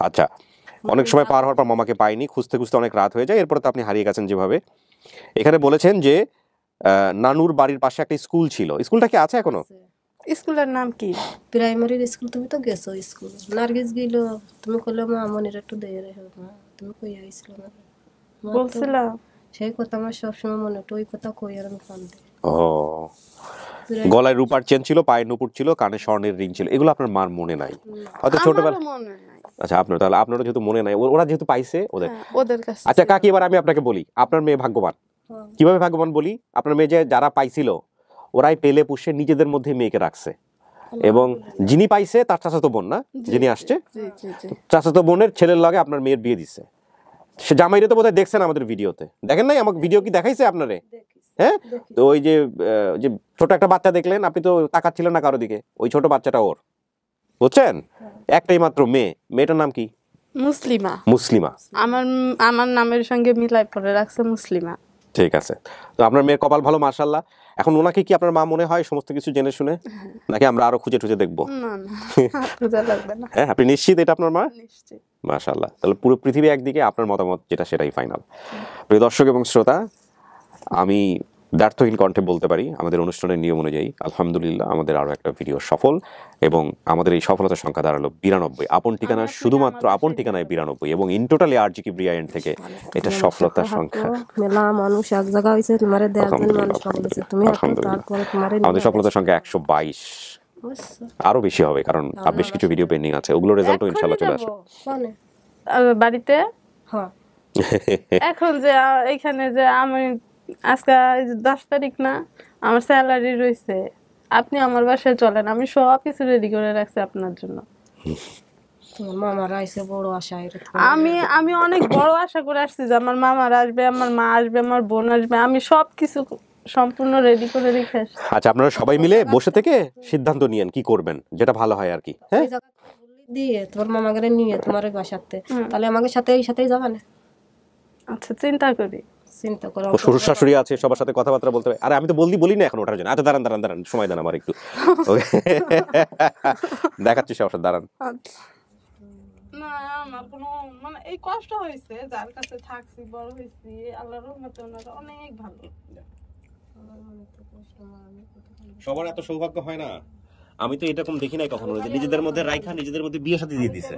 S3: আচ্ছা, অনেক সময় পার হওয়ার পর মামাকে পাইনি, খুঁজতে খুঁজতে অনেক রাত হয়ে যায়, এরপরে তো আপনি হারিয়ে গেছেন যেভাবে। এখানে বলেছেন যে নানুর বাড়ির পাশে একটা স্কুল ছিল, স্কুলটা কি আছে এখনো?
S1: স্কুলের নাম কি?
S2: Primary school. তুমি তো গেছো স্কুল, নার্গিস গেল, তুমি কইলে মা মনির একটু দিয়ে রেখে, তুমি কই আইছিল না?
S1: বলছিলাম
S2: সেই কথা আমার সবসময় মনে ওই কথা কই আর আমি কান্দে।
S3: ও, গলায় রূপার চেন ছিল, পায়ে নুপুর ছিল, কানে স্বর্ণের রিং ছিল, এগুলো আপনার মার মনে নাই? হয়তো ছোটবেলা। আচ্ছা, আপনার তাহলে আপনারও যেহেতু মনে নাই, ওরা যেহেতু পাইছে ওদের কাছে। আচ্ছা কাকি, এবার আমি আপনাকে বলি, আপনার মেয়ে ভাগ্যবান। কিভাবে ভাগ্যবান বলি? আপনার মেয়ে যে যারা পাইছিল ওরাই পেলে পুষে নিজেদের মধ্যে মেয়েকে রাখছে, এবং যিনি পাইছে তার চাচাতো বোন না, যিনি আসছে চাচাতো বোনের ছেলের লগে আপনার মেয়ের বিয়ে দিচ্ছে। সে জামাইরে তো বোধহয় দেখছেন আমাদের ভিডিওতে, দেখেন নাই? আমাকে ভিডিও কি দেখাইছে আপনারে? হ্যাঁ, তো ওই যে ছোট একটা বাচ্চা দেখলেন, আপনি তো তাকাচ্ছিলেন না কারো দিকে, ওই ছোট বাচ্চাটা ওর, বুঝছেন? একটাই মাত্র মেয়ে, মেয়েটার নাম কি?
S1: মুসলিমা।
S3: মুসলিমা।
S1: আমার নামের সঙ্গে মিলাই পড়ে রাখছে মুসলিমা।
S3: ঠিক আছে, তো আপনার মেয়ের কপাল ভালো, মাশাআল্লাহ। এখন ওনাকে কি আপনার মা মনে হয় সমস্ত কিছু জেনে শুনে, নাকি আমরা আরো খুঁজে টুজে দেখবো?
S1: না না, খোঁজা লাগবে না।
S3: হ্যাঁ, আপনি নিশ্চিত এটা আপনার মা?
S1: নিশ্চিত।
S3: মাশাআল্লাহ, তাহলে পুরো পৃথিবী একদিকে, আপনার মতামত যেটা সেটাই ফাইনাল। প্রিয় দর্শক এবং শ্রোতা, আমি ব্যর্থহীন কণ্ঠে বলতে পারি আমাদের অনুষ্ঠানের নিয়ম অনুযায়ী আলহামদুলিল্লাহ আমাদের আরো একটা ভিডিও সফল, এবং আমাদের এই সফলতার সংখ্যা দাঁড়ালো 92। আপন ঠিকানা, শুধুমাত্র আপন ঠিকানায় 92, এবং ইন টোটালি আরজি কিবরিয়া এন্ড থেকে এটা সফলতার সংখ্যা।
S2: মেলা মানুষ এক জায়গা হইছে, তোমারে দেখবেন মানুষ বলেছে তুমি, তারপরে তোমারে
S3: আমাদের সফলতার সংখ্যা 122, আরো বেশি হবে, কারণ বেশ কিছু ভিডিও পেন্ডিং আছে, ওগুলো রেজাল্টও ইনশাআল্লাহ চলে আসবে
S1: বাড়িতে।
S2: হ্যাঁ,
S1: এখন যে এখানে যে আমি আজকে 10 তারিখ না, আমার স্যালারি রয়েছে, আপনি আমার বাসায় চলেন, আমি সব কিছু রেডি করে রাখছি আপনার জন্য।
S2: তোমার মামারা আইসে বড় আশা এরকম।
S1: আমি অনেক বড় আশা করে আসছি যে আমার মামারা আসবে, আমার মা আসবে, আমার বোন আসবে, আমি সব কিছু সম্পূর্ণ রেডি করে রেখে আসছি।
S3: আচ্ছা, আপনারা সবাই মিলে বসে থেকে সিদ্ধান্ত নিয়েন কি করবেন, যেটা ভালো হয় আর কি। হ্যাঁ,
S2: ওই জায়গা দিয়ে তোমার মামাকে নিয়ে তোমার ওই বাসাতে, তাহলে আমাকে সাথে এই সাথেই যাবে না?
S1: আচ্ছা, চিন্তা করি।
S2: চিন্তা করো।
S3: ও শ্বশুর শাশুড়ি আছে, সবার সাথে কথাবার্তা বলতে হবে। আরে আমি তো বলি না এখন ওঠার জন্য। আচ্ছা দাঁড়ান দাঁড়ান দাঁড়ান, সময় দেন আমার একটু। দেখাচ্ছি সবার সাথে, দাঁড়ান।
S1: না, আমার কোনো মানে এই কষ্ট হয়েছে, যার কাছে থাকছি বড় হয়েছি, আল্লাহর রহমতে ওনারা অনেক ভালো।
S3: সবার এত সৌভাগ্য হয় না। আমি তো এরকম দেখি নাই কখনো, যে নিজেদের মধ্যে রাইখা নিজেদের মধ্যে বিয়ে শাদী দিয়ে দিছে।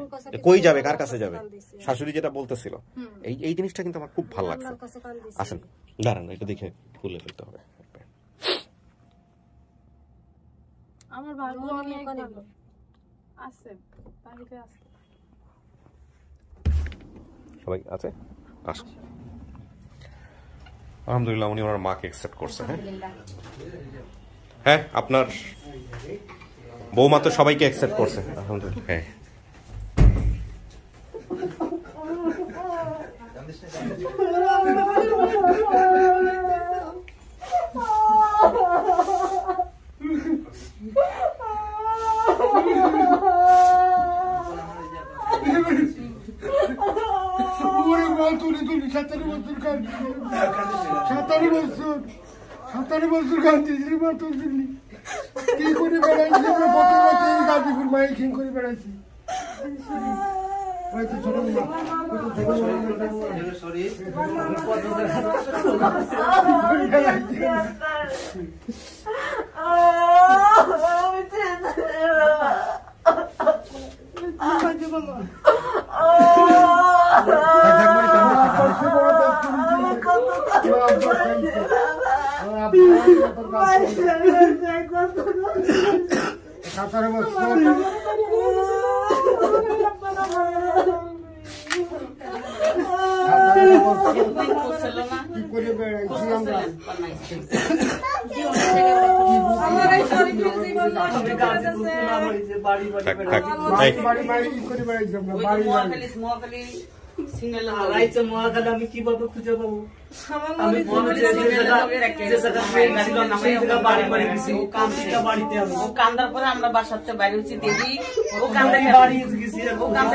S3: কই যাবে, কার কাছে যাবে? শাশুড়ি যেটা বলতেছিল, এই জিনিসটা কিন্তু আমার খুব ভালো লাগছে। আসেন দাঁড়ান, এটা দেখে খুলে ফেলতে হবে।
S1: আমার ভাগ্য অনেক ভালো আছে, বাইরে আছে।
S3: সবাই আছে, আসুন। আলহামদুলিল্লাহ, উনি ওনার মাকে অ্যাকসেপ্ট করছে। হ্যাঁ, আপনার বৌমা তো সবাইকে অ্যাকসেপ্ট করছে, আলহামদুলিল্লাহ। হ্যাঁ,
S8: কি করে বেড়াইছি গাজীপুর মাইকিং করে বেড়াইছি।
S5: আমি কিভাবে খুঁজে পাবো?
S4: কান্দার পরে আমরা বাসাতে বাইরে হচ্ছি, দিদি ও কান্দে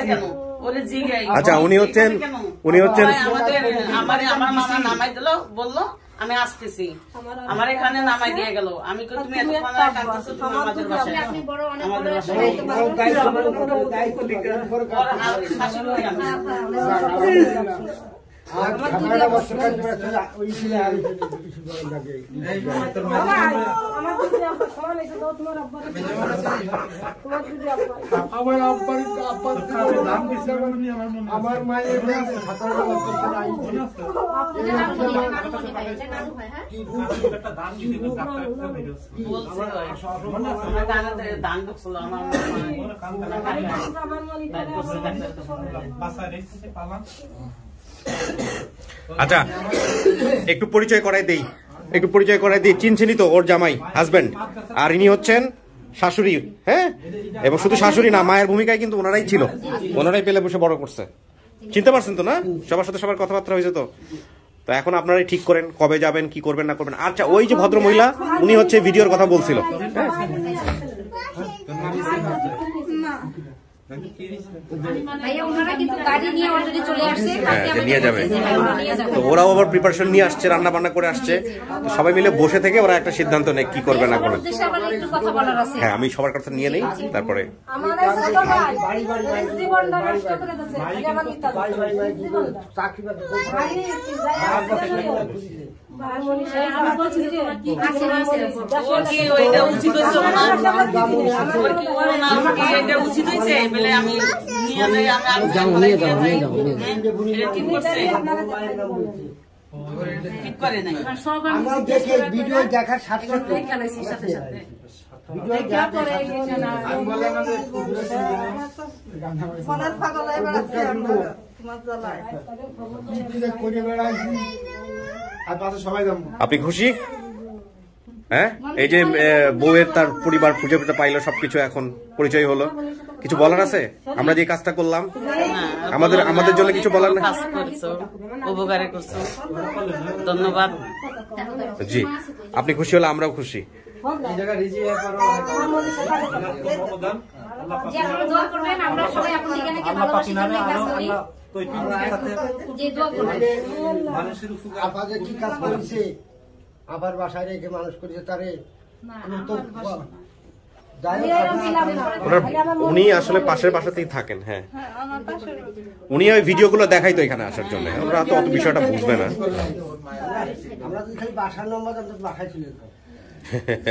S4: কেন? ওরে জিগাই।
S3: আচ্ছা, উনি হচ্ছেন
S4: আমার মামা নামাই দিল, বললো আমি আসতেছি, আমার এখানে নামাই দিয়ে গেল। আমি তুমি এতক্ষণ কাঁদতেছো, তুমি আমাদের বাসায় শাশুড়ি আমি।
S8: আমার মায়ের
S4: দান ঢুকছিল আমার
S3: আচ্ছা, একটু পরিচয় করাই দেই। চিনছেনই তো, ওর জামাই, হাজবেন্ড। আর ইনি হচ্ছেন শাশুড়ি। হ্যাঁ, এবং শুধু শাশুড়ি না, মায়ের ভূমিকায় কিন্তু ওনারাই ছিল, ওনারাই পেলে বসে বড় করছে। চিনতে পারছেন তো না? সবার সাথে সবার কথাবার্তা হয়েছে তো। তো এখন আপনারাই ঠিক করেন কবে যাবেন, কি করবেন না করবেন। আচ্ছা, ওই যে ভদ্র মহিলা, উনি হচ্ছে ভিডিওর কথা বলছিল। নিয়ে যাবে, তো ওরাও আবার প্রিপারেশন নিয়ে আসছে, রান্না বান্না করে আসছে। তো সবাই মিলে বসে থেকে ওরা একটা সিদ্ধান্ত নেয় কি করবে না করবে। হ্যাঁ, আমি সবার কথা নিয়ে নেই, তারপরে
S4: উচিত হয়েছে বলে আমি ঠিক করে নাই।
S8: ভিডিও দেখার সাথে সাথে করে বেড়াইছি। আর পাশে সবাই যাবো।
S3: আপনি খুশি? হ্যাঁ, এই যে বউয়ের তার পরিবার খুঁজে পেতে পাইলো, সবকিছু এখন পরিচয় হলো, কিছু বলার আছে? আমরা যে কাজটা করলাম আমাদের জন্য কিছু বলার নেই?
S4: উপকারে করছো, ধন্যবাদ।
S3: জি, আপনি খুশি হলে আমরাও খুশি।
S6: যে আপনারা দোয়া করবেন, আমরা সবাই আপন ঠিকানাকে ভালোবাসার জন্য এই কাজ করি। যে দোয়া করবেন।
S8: আপাকে কি কাজ করেছে, আবার বাসায় রেখে মানুষ করেছে তারে।
S3: উনি আসলে পাশের বাসাতেই থাকেন। হ্যাঁ, উনি ওই ভিডিওগুলো দেখাই তো এখানে আসার জন্য, ওরা তো অত বিষয়টা বুঝবে না।
S8: আমরা তো খালি বাসার নম্বর বাসায় ছিল।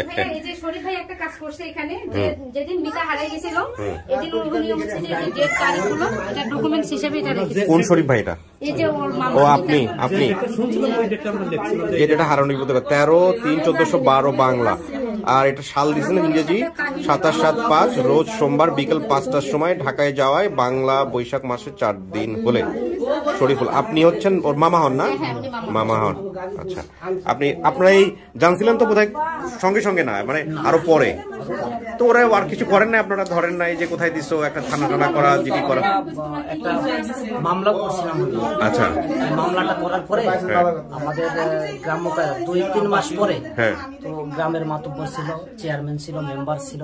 S6: ভাইয়া, এই যে শরীফ ভাই একটা কাজ করছে এখানে, যেদিন মিতা হারিয়ে গেছিল এদিন উনি হচ্ছে যে ডেট তারিখগুলো এটা ডকুমেন্টস হিসেবে এটা রেখেছে।
S3: কোন শরীফ ভাই এটা?
S6: এই যে ওর মামা।
S3: ও আপনি যেটা হারানো বিপদ 13/3/1412 বাংলা, আর এটা সাল দিয়েছেন ইংরেজি 27/7/5 রোজ সোমবার বিকেল 5টার সময় ঢাকায় যাওয়ায় বাংলা বৈশাখ মাসে 4 দিন হলে শরীফুল। আপনি হচ্ছেন ওর মামা হন না? মামা হন, আচ্ছা। আপনারা এই জানছিলেন তো বোধহয় সঙ্গে সঙ্গে না, মানে আরো পরে তো ওরা আর কিছু করেন না, আপনারা ধরেন নাই যে কোথায় দিছো, একটা থানা টানা করা, জিডি করা?
S9: একটা মামলা করছিলাম।
S3: আচ্ছা,
S9: মামলাটা করার পরে আমাদের গ্রাম্য 2-3 মাস পরে তো গ্রামের মাতব্বর ছিল, চেয়ারম্যান ছিল, মেম্বার ছিল,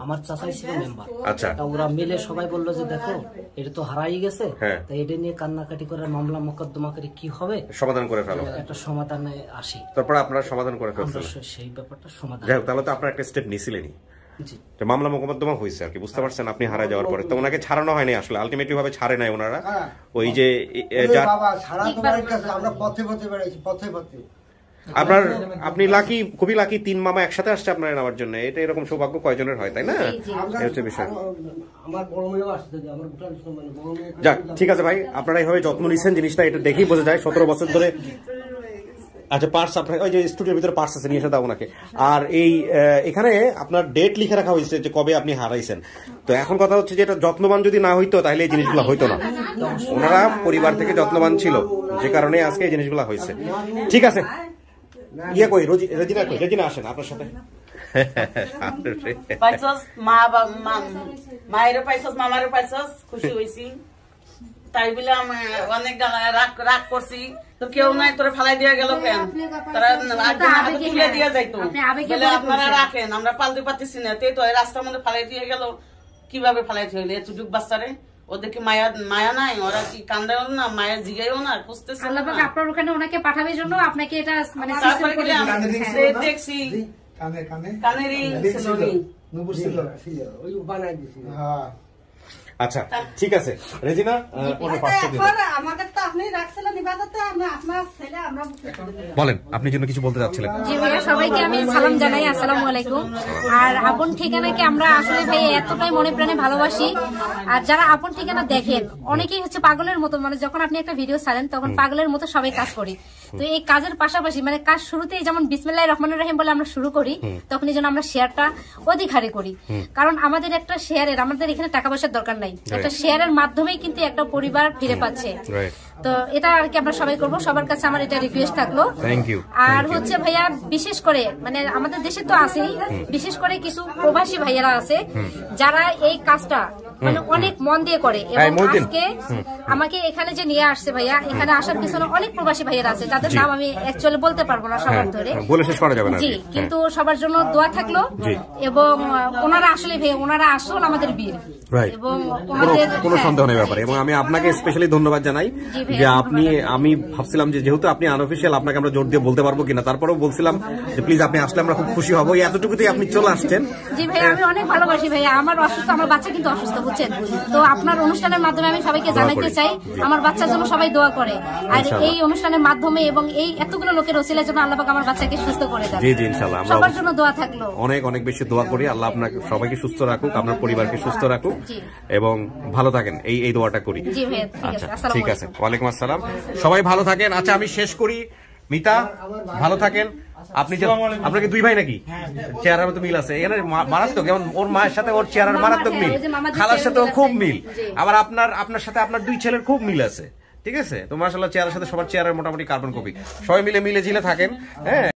S9: আমার চাচাই ছিল মেম্বার।
S3: আচ্ছা,
S9: ওরা মিলে সবাই বললো যে দেখো এটা তো হারাই গেছে, তাই এটা নিয়ে কান্নাকাটি করে মামলা মোকদ্দমা করে কি হবে,
S3: সমাধান করে ফেলো,
S9: একটা সমাধানে আসি।
S3: তারপর আপনারা সমাধান করে ফেলছেন,
S9: সেই ব্যাপারটা সমাধান।
S3: যাই হোক, তাহলে তো আপনারা একটা স্টেপ নিছিলেনই। মামলা মোকদ্দমা হয়েছে আর কি, বুঝতে পারছেন? আপনি হারা যাওয়ার পরে তো ওনাকে ছাড়ানো হয়নি, আসলে আলটিমেটলি ভাবে ছাড়ে নাই ওনারা। ওই যে আপনার আপনি লাকি, খুবই লাকি, 3 মামা একসাথে আসছে আপনার নেওয়ার জন্য। এটা এরকম সৌভাগ্য কয়জনের হয়, তাই না? হচ্ছে বিষয়। যাক, ঠিক আছে ভাই, আপনারা এইভাবে যত্ন নিচ্ছেন, জিনিসটা এটা দেখেই বোঝা যায় 17 বছর ধরে। আচ্ছা, পার্স আপনার ওই যে স্টুডিওর ভিতরে পার্স আছে, নিয়ে এসে দাও ওনাকে। আর এই এখানে আপনার ডেট লিখে রাখা হয়েছে যে কবে আপনি হারাইছেন। তো এখন কথা হচ্ছে যে এটা যত্নবান যদি না হইতো তাহলে এই জিনিসগুলো হইতো না। ওনারা পরিবার থেকে যত্নবান ছিল, যে কারণে আজকে এই জিনিসগুলো হয়েছে। ঠিক আছে, ইয়ে কই রেজিনা, কই রেজিনা আসেন আপনার সাথে।
S4: পাইছস মায়েরও পাইছস, মামারও পাইছস, খুশি হয়েছি। তাই বলে আমি অনেক রাগ করছি, তো কেউ নাই তোরে ফালাই দিয়ে গেল কেন, তারা তুলে দিয়ে যাইতো, আপনারা রাখেন, আমরা পালতে পারতেছি না, তো রাস্তার মধ্যে ফালাই দিয়ে গেল। কিভাবে ফালাইতে হইলে এতটুক বাচ্চারে? ওদেরকে মায়া নাই? ওরা কি কান্দাও না, মায়ের জিগাইও না, খুঁজতেছে না।
S6: আপনার ওখানে ওনাকে পাঠাবে জন্য আপনাকে এটা মানে
S4: দেখছি কানেরই
S3: আচ্ছা, ঠিক আছে রেজিনা,
S10: আমাদের তো আপনি রাখছিলেন ইবাদতে, আপনার ছেলে আমরা
S3: বলেন, আপনি জন্য কিছু বলতে যাচ্ছিলেন?
S6: জি ভাইয়া, সবাইকে আমি সালাম জানাই, আসসালামু আলাইকুম। আর আপন ঠিকানাকে আমরা আসলে ভাই এতটাই মনে প্রাণে ভালোবাসি। আর যারা আপন ঠিকানা দেখেন, অনেকেই হচ্ছে পাগলের মতো, মানে যখন আপনি একটা ভিডিও ছাড়েন তখন পাগলের মতো সবাই কাজ করি। তো এই কাজের পাশাপাশি মানে কাজ শুরুতেই যেমন বিসমিল্লাহির রহমানির রহিম বলে আমরা শুরু করি, তখনই যেন আমরা শেয়ারটা অধিক হারে করি। কারণ আমাদের একটা শেয়ারের, আমাদের এখানে টাকা পয়সার দরকার নাই, একটা শেয়ারের মাধ্যমেই কিন্তু একটা পরিবার ফিরে পাচ্ছে। তো এটা আর কি আমরা সবাই করবো, সবার কাছে আমার এটা রিকোয়েস্ট থাকলো। আর হচ্ছে ভাইয়া, বিশেষ করে মানে আমাদের দেশে তো আছেই, বিশেষ করে কিছু প্রবাসী ভাইয়ারা আছে যারা এই কাজটা মানে অনেক মন দিয়ে করে। এবং আজকে আমাকে এখানে যে নিয়ে আসছে ভাইয়া, এখানে আসার পিছনে অনেক প্রবাসী ভাইয়ারা আছে যাদের নাম আমি অ্যাকচুয়ালি বলতে পারবো না সবার ধরে, জি, কিন্তু সবার জন্য দোয়া থাকলো। এবং ওনারা আসলে ভাই, ওনারা আসল আমাদের বীর, এবং
S3: কোনো সন্দেহ নেই ব্যাপারে। এবং আমি আপনাকে স্পেশালি ধন্যবাদ জানাই যে আপনি, আমি ভাবছিলাম যে যেহেতু আপনি আনঅফিসিয়াল, আপনাকে আমরা জোর দিয়ে বলতে পারবো কিনা, তারপরেও বলছিলাম যে প্লিজ আপনি আসলে আমরা খুব খুশি হবো। এতটুকুতেই আপনি চলে আসছেন।
S6: জি ভাই, আমি অনেক ভালোবাসি ভাইয়া। আমার অসুস্থ, আমার বাচ্চা কিন্তু অসুস্থ, বুঝছেন? তো আপনার অনুষ্ঠানের মাধ্যমে আমি সবাইকে জানাইতে চাই আমার বাচ্চার জন্য সবাই দোয়া করে। আর এই অনুষ্ঠানের মাধ্যমে এবং এই এতগুলো লোকের ওসিলার জন্য আল্লাহ পাক আমার বাচ্চাকে সুস্থ করে দেন।
S3: জি জি, ইনশাআল্লাহ আমরা
S6: সবার জন্য দোয়া থাকলো।
S3: অনেক অনেক বেশি দোয়া করি, আল্লাহ আপনাকে সবাইকে সুস্থ রাখুক, আপনার পরিবারকে সুস্থ রাখুক এবং ভালো থাকেন, এই দোয়াটা করি।
S6: জি ভাই, ঠিক আছে, আসসালামু
S3: ঠিক আছে, ওয়ালাইকুম আসসালাম, সবাই ভালো থাকেন। আচ্ছা, আমি শেষ করি। মিতা, ভালো থাকেন। আপনি আপনাকে 2 ভাই নাকি? চেহারার মতো মিল আছে এখানে, মারাত্মক। যেমন ওর মায়ের সাথে ওর চেহারার মারাত্মক মিল, খালার সাথে খুব মিল, আবার আপনার সাথে আপনার 2 ছেলের খুব মিল আছে। ঠিক আছে? তো মাশাআল্লাহ চেহারার সাথে সবার চেহারার মোটামুটি কার্বন কপি, সবাই মিলে ঝিলে থাকেন, হ্যাঁ।